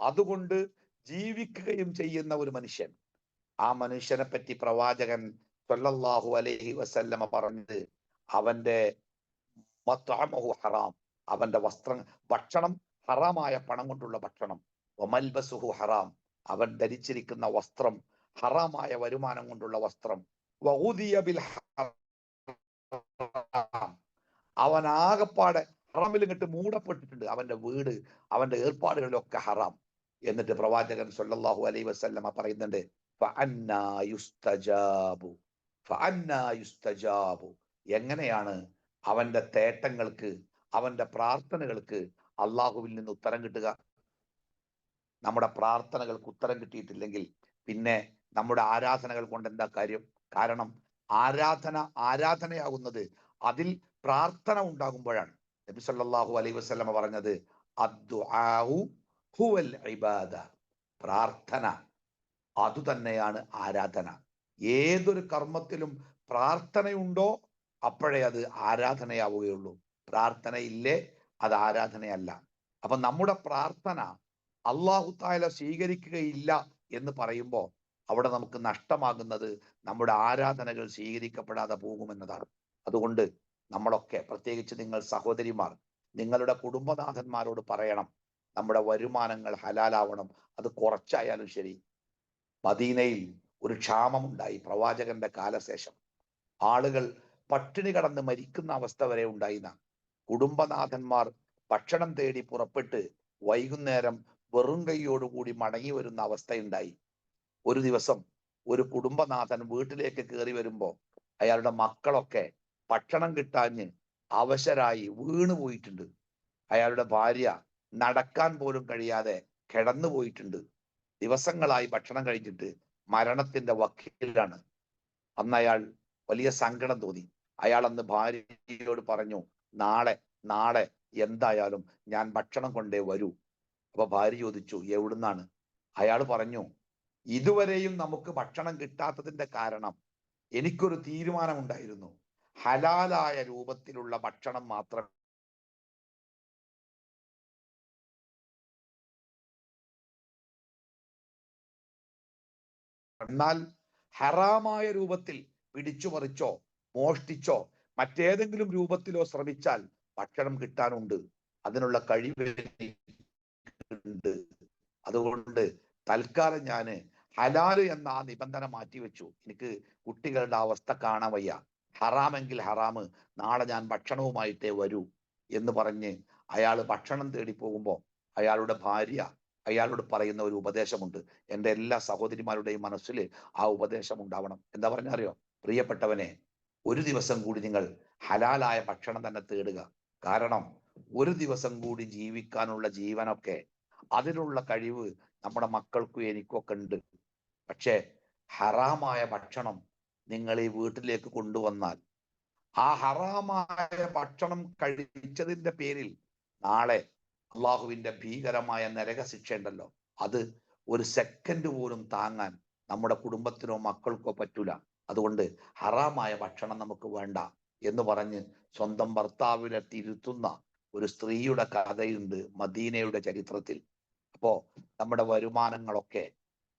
അതുകൊണ്ട് ജീവിക്കുകയും ചെയ്യുന്ന ഒരു മനുഷ്യൻ, ആ മനുഷ്യനെ പറ്റി പ്രവാചകൻ സല്ലല്ലാഹു അലൈഹി വസല്ലമ പറഞ്ഞത്, അവന്റെ മത്അമുഹു ഹറാം, അവന്റെ ഭക്ഷണം ഹറാമായ പണം കൊണ്ടുള്ള ഭക്ഷണം, വമൽബസുഹു ഹറാം, അവൻ ധരിച്ചിരിക്കുന്ന വസ്ത്രം ഹറാമായ വരുമാനം കൊണ്ടുള്ള വസ്ത്രം, വഉദിയ ബിൽ ഹറാം, അവൻ ആകപ്പാടെ ഹറാമിൽ ഇങ്ങോട്ട് മൂടപ്പെട്ടിട്ടുണ്ട്, അവന്റെ വീട്, അവന്റെ ഏർപ്പാടുകളിലൊക്കെ ഹറാം. എന്നിട്ട് പ്രവാചകൻ സല്ലല്ലാഹു അലൈഹി വസല്ലമ പറയുന്നുണ്ട്, ഫഅന്നാ യുസ്തജാബു ഫഅന്നാ യുസ്തജാബു. എങ്ങനെയാണ് അവന്റെ തേട്ടങ്ങൾക്ക്, അവന്റെ പ്രാർത്ഥനകൾക്ക് അള്ളാഹുവിൽ നിന്ന് ഉത്തരം കിട്ടുക? നമ്മുടെ പ്രാർത്ഥനകൾക്ക് ഉത്തരം കിട്ടിയിട്ടില്ലെങ്കിൽ പിന്നെ നമ്മുടെ ആരാധനകൾ കൊണ്ട് എന്താ കാര്യം? കാരണം ആരാധനയാകുന്നത് അതിൽ പ്രാർത്ഥന ഉണ്ടാകുമ്പോഴാണ്. നബി സല്ലല്ലാഹു അലൈഹി വസല്ലമ പറഞ്ഞത് അദ്ദുആഉ ഹുവൽ ഇബാദ. പ്രാർത്ഥന അതുതന്നെയാണ് ആരാധന. ഏതൊരു കർമ്മത്തിലും പ്രാർത്ഥനയുണ്ടോ അപ്പോഴേ അത് ആരാധനയാവുകയുള്ളൂ. പ്രാർത്ഥനയില്ലേ അത് ആരാധനയല്ല. അപ്പൊ നമ്മുടെ പ്രാർത്ഥന അല്ലാഹു തആല സ്വീകരിക്കുകയില്ല എന്ന് പറയുമ്പോൾ അവിടെ നമുക്ക് നഷ്ടമാകുന്നത് നമ്മുടെ ആരാധനകൾ സ്വീകരിക്കപ്പെടാതെ പോകുമെന്നതാണ്. അതുകൊണ്ട് നമ്മളൊക്കെ, പ്രത്യേകിച്ച് നിങ്ങൾ സഹോദരിമാർ, നിങ്ങളുടെ കുടുംബനാഥന്മാരോട് പറയണം, നമ്മുടെ വരുമാനങ്ങൾ ഹലാലാവണം. അത് കുറച്ചായാലും ശരി. മദീനയിൽ ഒരു ക്ഷാമമുണ്ടായി പ്രവാചകന്റെ കാലശേഷം. ആളുകൾ പട്ടിണി കടന്ന് മരിക്കുന്ന അവസ്ഥ വരെ ഉണ്ടായിന. കുടുംബനാഥന്മാർ ഭക്ഷണം തേടി പുറപ്പെട്ട് വൈകുന്നേരം വെറും കൈയോടുകൂടി മടങ്ങി വരുന്ന അവസ്ഥയുണ്ടായി. ഒരു ദിവസം ഒരു കുടുംബനാഥൻ വീട്ടിലേക്ക് കയറി വരുമ്പോ അയാളുടെ മക്കളൊക്കെ ഭക്ഷണം കിട്ടാഞ്ഞ് അവശരായി വീണു പോയിട്ടുണ്ട്. അയാളുടെ ഭാര്യ നടക്കാൻ പോലും കഴിയാതെ കിടന്നു പോയിട്ടുണ്ട്. ദിവസങ്ങളായി ഭക്ഷണം കഴിച്ചിട്ട് മരണത്തിന്റെ വക്കീലാണ്. അന്ന് അയാൾ വലിയ സങ്കടം തോന്നി. അയാൾ അന്ന് ഭാര്യയോട് പറഞ്ഞു, നാളെ നാളെ എന്തായാലും ഞാൻ ഭക്ഷണം കൊണ്ടേ വരൂ. അപ്പൊ ഭാര്യ ചോദിച്ചു, എവിടുന്നാണ്? അയാൾ പറഞ്ഞു, ഇതുവരെയും നമുക്ക് ഭക്ഷണം കിട്ടാത്തതിന്റെ കാരണം എനിക്കൊരു തീരുമാനമുണ്ടായിരുന്നു. ഹലാലായ രൂപത്തിലുള്ള ഭക്ഷണം മാത്രം. എന്നാൽ ഹറാമായ രൂപത്തിൽ പിടിച്ചു പറിച്ചോ മോഷ്ടിച്ചോ മറ്റേതെങ്കിലും രൂപത്തിലോ ശ്രമിച്ചാൽ ഭക്ഷണം കിട്ടാനുണ്ട്. അതിനുള്ള കഴിവ് ഉണ്ട്. അതുകൊണ്ട് തൽക്കാലം ഞാന് ഹലാല് എന്ന ആ നിബന്ധന മാറ്റിവെച്ചു. എനിക്ക് കുട്ടികളുടെ അവസ്ഥ കാണാൻ വയ്യ. ഹറാമെങ്കിൽ ഹറാമ്, നാളെ ഞാൻ ഭക്ഷണവുമായിട്ടേ വരൂ എന്ന് പറഞ്ഞ് അയാൾ ഭക്ഷണം തേടി പോകുമ്പോൾ അയാളുടെ ഭാര്യ അയാളോട് പറയുന്ന ഒരു ഉപദേശമുണ്ട്. എൻ്റെ എല്ലാ സഹോദരിമാരുടെയും മനസ്സിൽ ആ ഉപദേശം ഉണ്ടാവണം. എന്താ പറഞ്ഞറിയോ? പ്രിയപ്പെട്ടവനെ, ഒരു ദിവസം കൂടി നിങ്ങൾ ഹലാലായ ഭക്ഷണം തന്നെ തേടുക. കാരണം ഒരു ദിവസം കൂടി ജീവിക്കാനുള്ള ജീവനൊക്കെ, അതിനുള്ള കഴിവ് നമ്മുടെ മക്കൾക്കും എനിക്കൊക്കെ ഉണ്ട്. പക്ഷേ ഹറാമായ ഭക്ഷണം നിങ്ങൾ ഈ വീട്ടിലേക്ക് കൊണ്ടുവന്നാൽ ആ ഹറാമായ ഭക്ഷണം കഴിച്ചതിന്റെ പേരിൽ നാളെ അള്ളാഹുവിന്റെ ഭീകരമായ നരകശിക്ഷ ഉണ്ടല്ലോ, അത് ഒരു സെക്കൻഡ് പോലും താങ്ങാൻ നമ്മുടെ കുടുംബത്തിനോ മക്കൾക്കോ പറ്റൂല. അതുകൊണ്ട് ഹറാമായ ഭക്ഷണം നമുക്ക് വേണ്ട എന്ന് പറഞ്ഞ് സ്വന്തം ഭർത്താവിനെ തിരുത്തുന്ന ഒരു സ്ത്രീയുടെ കഥയുണ്ട് മദീനയുടെ ചരിത്രത്തിൽ. അപ്പോ നമ്മുടെ വരുമാനങ്ങളൊക്കെ,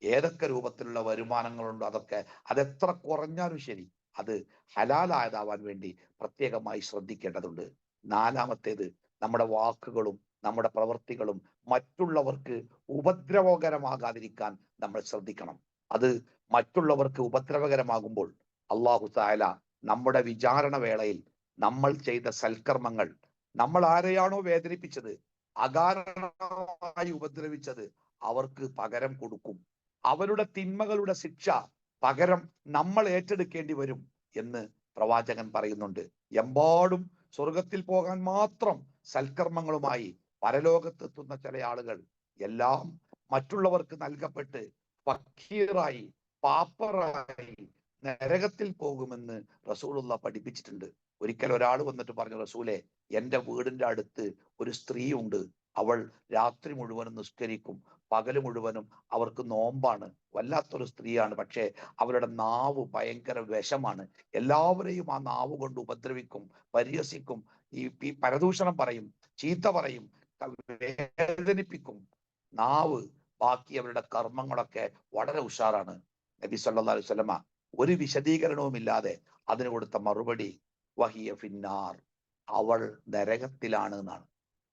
ഏതൊക്കെ രൂപത്തിലുള്ള വരുമാനങ്ങളുണ്ടോ അതൊക്കെ, അതെത്ര കുറഞ്ഞാലും ശരി, അത് ഹലാലായതാവാൻ വേണ്ടി പ്രത്യേകമായി ശ്രദ്ധിക്കേണ്ടതുണ്ട്. നാലാമത്തേത്, നമ്മുടെ വാക്കുകളും നമ്മുടെ പ്രവൃത്തികളും മറ്റുള്ളവർക്ക് ഉപദ്രവകരമാകാതിരിക്കാൻ നമ്മൾ ശ്രദ്ധിക്കണം. അത് മറ്റുള്ളവർക്ക് ഉപദ്രവകരമാകുമ്പോൾ അല്ലാഹു തആല നമ്മുടെ വിചാരണ വേളയിൽ നമ്മൾ ചെയ്ത സൽക്കർമ്മങ്ങൾ, നമ്മൾ ആരെയാണോ വേദനിപ്പിച്ചത്, അകാരണമായി ഉപദ്രവിച്ചത്, അവർക്ക് പകരം കൊടുക്കും. അവരുടെ തിന്മകളുടെ ശിക്ഷ പകരം നമ്മൾ ഏറ്റെടുക്കേണ്ടി വരും എന്ന് പ്രവാചകൻ പറയുന്നുണ്ട്. എമ്പാടും സ്വർഗത്തിൽ പോകാൻ മാത്രം സൽക്കർമ്മങ്ങളുമായി പരലോകത്തെത്തുന്ന ചില ആളുകൾ എല്ലാം മറ്റുള്ളവർക്ക് നൽകപ്പെട്ട് ഫക്കീറായി പാപ്പറായി നരകത്തിൽ പോകുമെന്ന് റസൂലുള്ള പഠിപ്പിച്ചിട്ടുണ്ട്. ഒരിക്കൽ ഒരാൾ വന്നിട്ട് പറഞ്ഞു, റസൂലെ, എൻ്റെ വീടിന്റെ അടുത്ത് ഒരു സ്ത്രീ ഉണ്ട്. അവൾ രാത്രി മുഴുവനും നിസ്കരിക്കും, പകല് മുഴുവനും അവർക്ക് നോമ്പാണ്. വല്ലാത്തൊരു സ്ത്രീയാണ്. പക്ഷേ അവരുടെ നാവ് ഭയങ്കര വിഷമാണ്. എല്ലാവരെയും ആ നാവ് കൊണ്ട് ഉപദ്രവിക്കും, പരിഹസിക്കും, ഈ പരദൂഷണം പറയും, ചീത്ത പറയും, വേദനിപ്പിക്കും. നാവ്, ബാക്കി അവരുടെ കർമ്മങ്ങളൊക്കെ വളരെ ഉഷാറാണ്. നബി സല്ലല്ലാഹു അലൈഹി വസല്ലമ ഒരു വിശദീകരണവും ഇല്ലാതെ അതിന് കൊടുത്ത മറുപടി വഹിയ ഫിന്നാർ, അവൾ നരകത്തിലാണ് എന്നാണ്.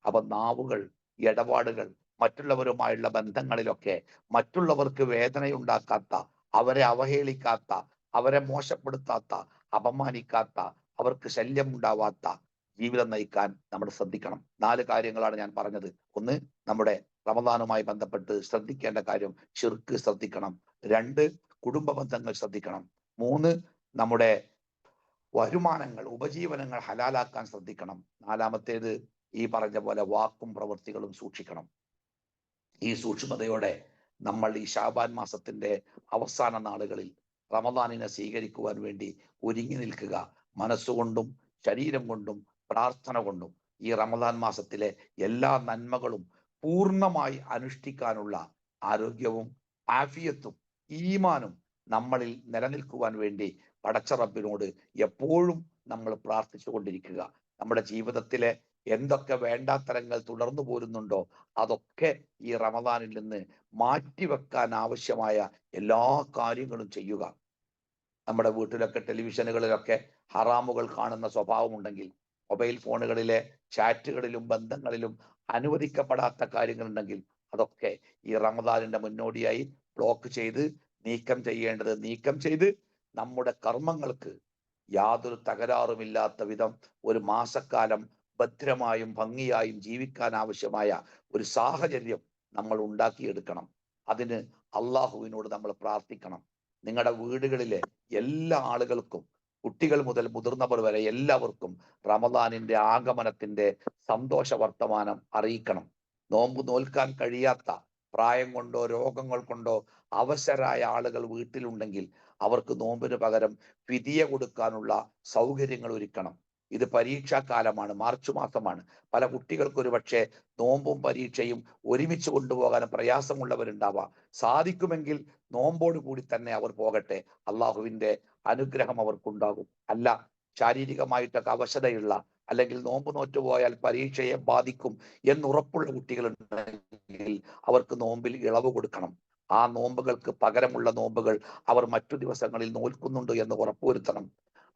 അപ്പൊ നാവുകൾ, ഇടപാടുകൾ, മറ്റുള്ളവരുമായുള്ള ബന്ധങ്ങളിലൊക്കെ മറ്റുള്ളവർക്ക് വേദനയുണ്ടാക്കാത്ത, അവരെ അവഹേളിക്കാത്ത, അവരെ മോശപ്പെടുത്താത്ത, അപമാനിക്കാത്ത, അവർക്ക് ശല്യം ഉണ്ടാവാത്ത ജീവിതം നയിക്കാൻ നമ്മൾ ശ്രദ്ധിക്കണം. 4 കാര്യങ്ങളാണ് ഞാൻ പറഞ്ഞത്. ഒന്ന്, നമ്മുടെ റമദാനുമായി ബന്ധപ്പെട്ട് ശ്രദ്ധിക്കേണ്ട കാര്യം, ശിർക്ക് ശ്രദ്ധിക്കണം. 2, കുടുംബ ബന്ധങ്ങൾ ശ്രദ്ധിക്കണം. 3, നമ്മുടെ വരുമാനങ്ങൾ, ഉപജീവനങ്ങൾ ഹലാലാക്കാൻ ശ്രദ്ധിക്കണം. 4-മത്തേത് ഈ പറഞ്ഞ പോലെ വാക്കും പ്രവൃത്തികളും സൂക്ഷിക്കണം. ഈ സൂക്ഷ്മതയോടെ നമ്മൾ ഈ ശാബാൻ മാസത്തിന്റെ അവസാന നാളുകളിൽ റമദാനിനെ സ്വീകരിക്കുവാൻ വേണ്ടി ഒരുങ്ങി നിൽക്കുക. മനസ്സുകൊണ്ടും ശരീരം കൊണ്ടും പ്രാർത്ഥന കൊണ്ടും ഈ റമദാൻ മാസത്തിലെ എല്ലാ നന്മകളും പൂർണ്ണമായി അനുഷ്ഠിക്കാനുള്ള ആരോഗ്യവും ആഫിയത്തും ഈമാനും നമ്മളിൽ നിലനിൽക്കുവാൻ വേണ്ടി പടച്ച റബ്ബിനോട് എപ്പോഴും നമ്മൾ പ്രാർത്ഥിച്ചു കൊണ്ടിരിക്കുക. നമ്മുടെ ജീവിതത്തിലെ എന്തൊക്കെ വേണ്ടാത്തരങ്ങൾ തുടർന്നു പോരുന്നുണ്ടോ അതൊക്കെ ഈ റമദാനിൽ നിന്ന് മാറ്റിവെക്കാൻ ആവശ്യമായ എല്ലാ കാര്യങ്ങളും ചെയ്യുക. നമ്മുടെ വീട്ടിലൊക്കെ ടെലിവിഷനുകളിലൊക്കെ ഹറാമുകൾ കാണുന്ന സ്വഭാവമുണ്ടെങ്കിൽ, മൊബൈൽ ഫോണുകളിലെ ചാറ്റുകളിലും ബന്ധങ്ങളിലും അനുവദിക്കപ്പെടാത്ത കാര്യങ്ങളുണ്ടെങ്കിൽ അതൊക്കെ ഈ റമദാനിന്റെ മുന്നോടിയായി ബ്ലോക്ക് ചെയ്ത് നീക്കം ചെയ്യേണ്ടത് നീക്കം ചെയ്ത് നമ്മുടെ കർമ്മങ്ങൾക്ക് യാതൊരു തകരാറുമില്ലാത്ത വിധം ഒരു മാസക്കാലം ഭദ്രമായും ഭംഗിയായും ജീവിക്കാൻ ആവശ്യമായ ഒരു സാഹചര്യം നമ്മൾ ഉണ്ടാക്കിയെടുക്കണം. അതിന് അള്ളാഹുവിനോട് നമ്മൾ പ്രാർത്ഥിക്കണം. നിങ്ങളുടെ വീടുകളിലെ എല്ലാ ആളുകൾക്കും, കുട്ടികൾ മുതൽ മുതിർന്നവർ വരെ എല്ലാവർക്കും റമദാനിന്റെ ആഗമനത്തിന്റെ സന്തോഷ വർത്തമാനം അറിയിക്കണം. നോമ്പ് നോൽക്കാൻ കഴിയാത്ത, പ്രായം കൊണ്ടോ രോഗങ്ങൾ കൊണ്ടോ അവശരായ ആളുകൾ വീട്ടിലുണ്ടെങ്കിൽ അവർക്ക് നോമ്പിന് പകരം ഫിദിയ കൊടുക്കാനുള്ള സൗകര്യങ്ങൾ ഒരുക്കണം. ഇത് പരീക്ഷാകാലമാണ്, മാർച്ച് മാസമാണ്. പല കുട്ടികൾക്ക് ഒരു പക്ഷേ നോമ്പും പരീക്ഷയും ഒരുമിച്ച് കൊണ്ടുപോകാൻ പ്രയാസമുള്ളവരുണ്ടാവാം. സാധിക്കുമെങ്കിൽ നോമ്പോട് കൂടി തന്നെ അവർ പോകട്ടെ, അള്ളാഹുവിന്റെ അനുഗ്രഹം അവർക്കുണ്ടാകും. അല്ല, ശാരീരികമായിട്ടൊക്കെ അവശതയുള്ള അല്ലെങ്കിൽ നോമ്പ് നോറ്റുപോയാൽ പരീക്ഷയെ ബാധിക്കും എന്നുറപ്പുള്ള കുട്ടികളുണ്ടെങ്കിൽ അവർക്ക് നോമ്പിൽ ഇളവ് കൊടുക്കണം. ആ നോമ്പുകൾക്ക് പകരമുള്ള നോമ്പുകൾ അവർ മറ്റു ദിവസങ്ങളിൽ നോൽക്കുന്നുണ്ട് എന്ന് ഉറപ്പുവരുത്തണം.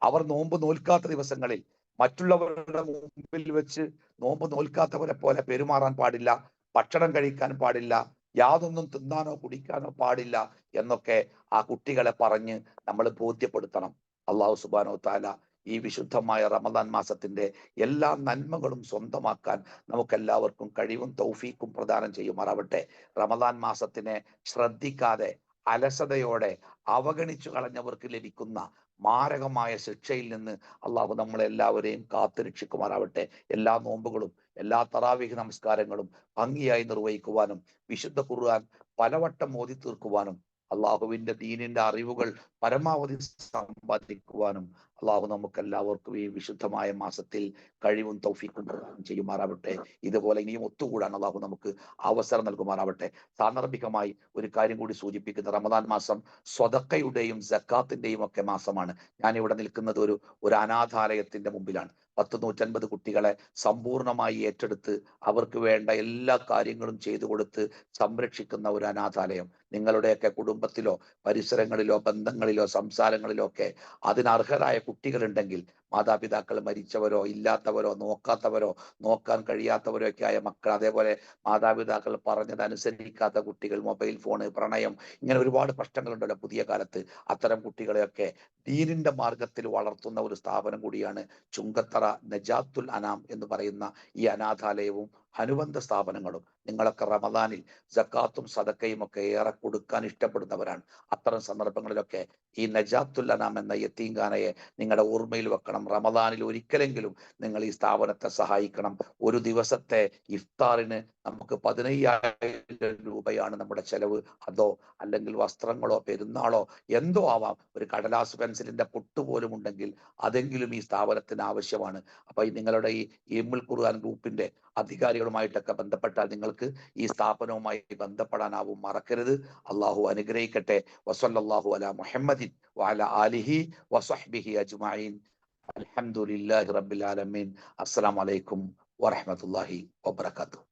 അവർ നോമ്പ് നോൽക്കാത്ത ദിവസങ്ങളിൽ മറ്റുള്ളവരുടെ മുമ്പിൽ വെച്ച് നോമ്പ് നോൽക്കാത്തവരെ പോലെ പെരുമാറാൻ പാടില്ല, ഭക്ഷണം കഴിക്കാൻ പാടില്ല, യാതൊന്നും തിന്നാനോ കുടിക്കാനോ പാടില്ല എന്നൊക്കെ ആ കുട്ടികളെ പറഞ്ഞ് നമ്മൾ ബോധ്യപ്പെടുത്തണം. അള്ളാഹു സുബ്ഹാനഹു തആല ഈ വിശുദ്ധമായ റമദാൻ മാസത്തിന്റെ എല്ലാ നന്മകളും സ്വന്തമാക്കാൻ നമുക്കെല്ലാവർക്കും കഴിവും തൗഫീക്കും പ്രദാനം ചെയ്യുമാറാവട്ടെ. റമദാൻ മാസത്തിനെ ശ്രദ്ധിക്കാതെ അലസതയോടെ അവഗണിച്ചു കളഞ്ഞവർക്ക് ലഭിക്കുന്ന മാരകമായ ശിക്ഷയിൽ നിന്ന് അള്ളാഹു നമ്മളെല്ലാവരെയും കാത്തുരക്ഷിക്കുമാറാവട്ടെ. എല്ലാ നോമ്പുകളും എല്ലാ തറാവീഹ് നമസ്കാരങ്ങളും ഭംഗിയായി നിർവഹിക്കുവാനും വിശുദ്ധ ഖുർആൻ പലവട്ടം ഓതി തീർക്കുവാനും അള്ളാഹുവിന്റെ ദീനിന്റെ അറിവുകൾ പരമാവധി സമ്പാദിക്കുവാനും അള്ളാഹു നമുക്കെല്ലാവർക്കും ഈ വിശുദ്ധമായ മാസത്തിൽ കഴിവും തൗഫീഖും പ്രദാനം ചെയ്യുമാറാവട്ടെ. ഇതുപോലെ ഇനിയും ഒത്തുകൂടാൻ അള്ളാഹു നമുക്ക് അവസരം നൽകുമാറാവട്ടെ. സാന്ദർഭികമായി ഒരു കാര്യം കൂടി സൂചിപ്പിക്കുന്ന, റമദാൻ മാസം സ്വതക്കയുടെയും സക്കാത്തിന്റെയും ഒക്കെ മാസമാണ്. ഞാൻ ഇവിടെ നിൽക്കുന്നത് ഒരു അനാഥാലയത്തിന്റെ മുമ്പിലാണ്. 150 കുട്ടികളെ സമ്പൂർണമായി ഏറ്റെടുത്ത് അവർക്ക് വേണ്ട എല്ലാ കാര്യങ്ങളും ചെയ്തു കൊടുത്ത് സംരക്ഷിക്കുന്ന ഒരു അനാഥാലയം. നിങ്ങളുടെയൊക്കെ കുടുംബത്തിലോ പരിസരങ്ങളിലോ ബന്ധങ്ങളിലോ സംസാരങ്ങളിലോ ഒക്കെ അതിനർഹരായ കുട്ടികളുണ്ടെങ്കിൽ, മാതാപിതാക്കൾ മരിച്ചവരോ ഇല്ലാത്തവരോ നോക്കാത്തവരോ നോക്കാൻ കഴിയാത്തവരോ ഒക്കെ ആയ മക്കൾ, അതേപോലെ മാതാപിതാക്കൾ പറഞ്ഞത് അനുസരിക്കാത്ത കുട്ടികൾ, മൊബൈൽ ഫോണ്, പ്രണയം, ഇങ്ങനെ ഒരുപാട് പ്രശ്നങ്ങളുണ്ടല്ലോ പുതിയ കാലത്ത്. അത്തരം കുട്ടികളെയൊക്കെ ദീനിന്റെ മാർഗത്തിൽ വളർത്തുന്ന ഒരു സ്ഥാപനം കൂടിയാണ് ചുങ്കത്തറ നജാത്തുൽ അനാം എന്ന് പറയുന്ന ഈ അനാഥാലയവും അനുബന്ധ സ്ഥാപനങ്ങളും. നിങ്ങളൊക്കെ റമദാനിൽ സക്കാത്തും സദക്കയും ഒക്കെ ഏറെ കൊടുക്കാൻ ഇഷ്ടപ്പെടുന്നവരാണ്. അത്തരം സന്ദർഭങ്ങളിലൊക്കെ ഈ നജാത്തുൽ അനാം എന്ന യത്തീംഖാനയെ നിങ്ങളുടെ ഓർമ്മയിൽ വെക്കണം. റമദാനിൽ ഒരിക്കലെങ്കിലും നിങ്ങൾ ഈ സ്ഥാപനത്തെ സഹായിക്കണം. ഒരു ദിവസത്തെ ഇഫ്താറിന് നമുക്ക് 15,000 രൂപയാണ് നമ്മുടെ ചെലവ്. അതോ അല്ലെങ്കിൽ വസ്ത്രങ്ങളോ പെരുന്നാളോ എന്തോ ആവാം, ഒരു കടലാസ് പെൻസിലിന്റെ പൊട്ടുപോലും ഉണ്ടെങ്കിൽ അതെങ്കിലും ഈ സ്ഥാപനത്തിന് ആവശ്യമാണ്. അപ്പൊ നിങ്ങളുടെ ഈ ഉമ്മുൽ ഖുർആൻ ഗ്രൂപ്പിന്റെ അധികാരികളുമായിട്ടൊക്കെ ബന്ധപ്പെട്ടാൽ നിങ്ങൾക്ക് ഈ സ്ഥാപനവുമായി ബന്ധപ്പെടാനാവും. മറക്കരുത്. അള്ളാഹു അനുഗ്രഹിക്കട്ടെ. വസല്ലല്ലാഹു അലാ മുഹമ്മദിൻ വഅലാ ആലിഹി വസഹ്ബിഹി അജ്മഈൻ. അൽഹംദുലില്ലാഹി റബ്ബിൽ ആലമീൻ. അസ്സലാമു അലൈക്കും വറഹ്മത്തുള്ളാഹി വബറകാതുഹു.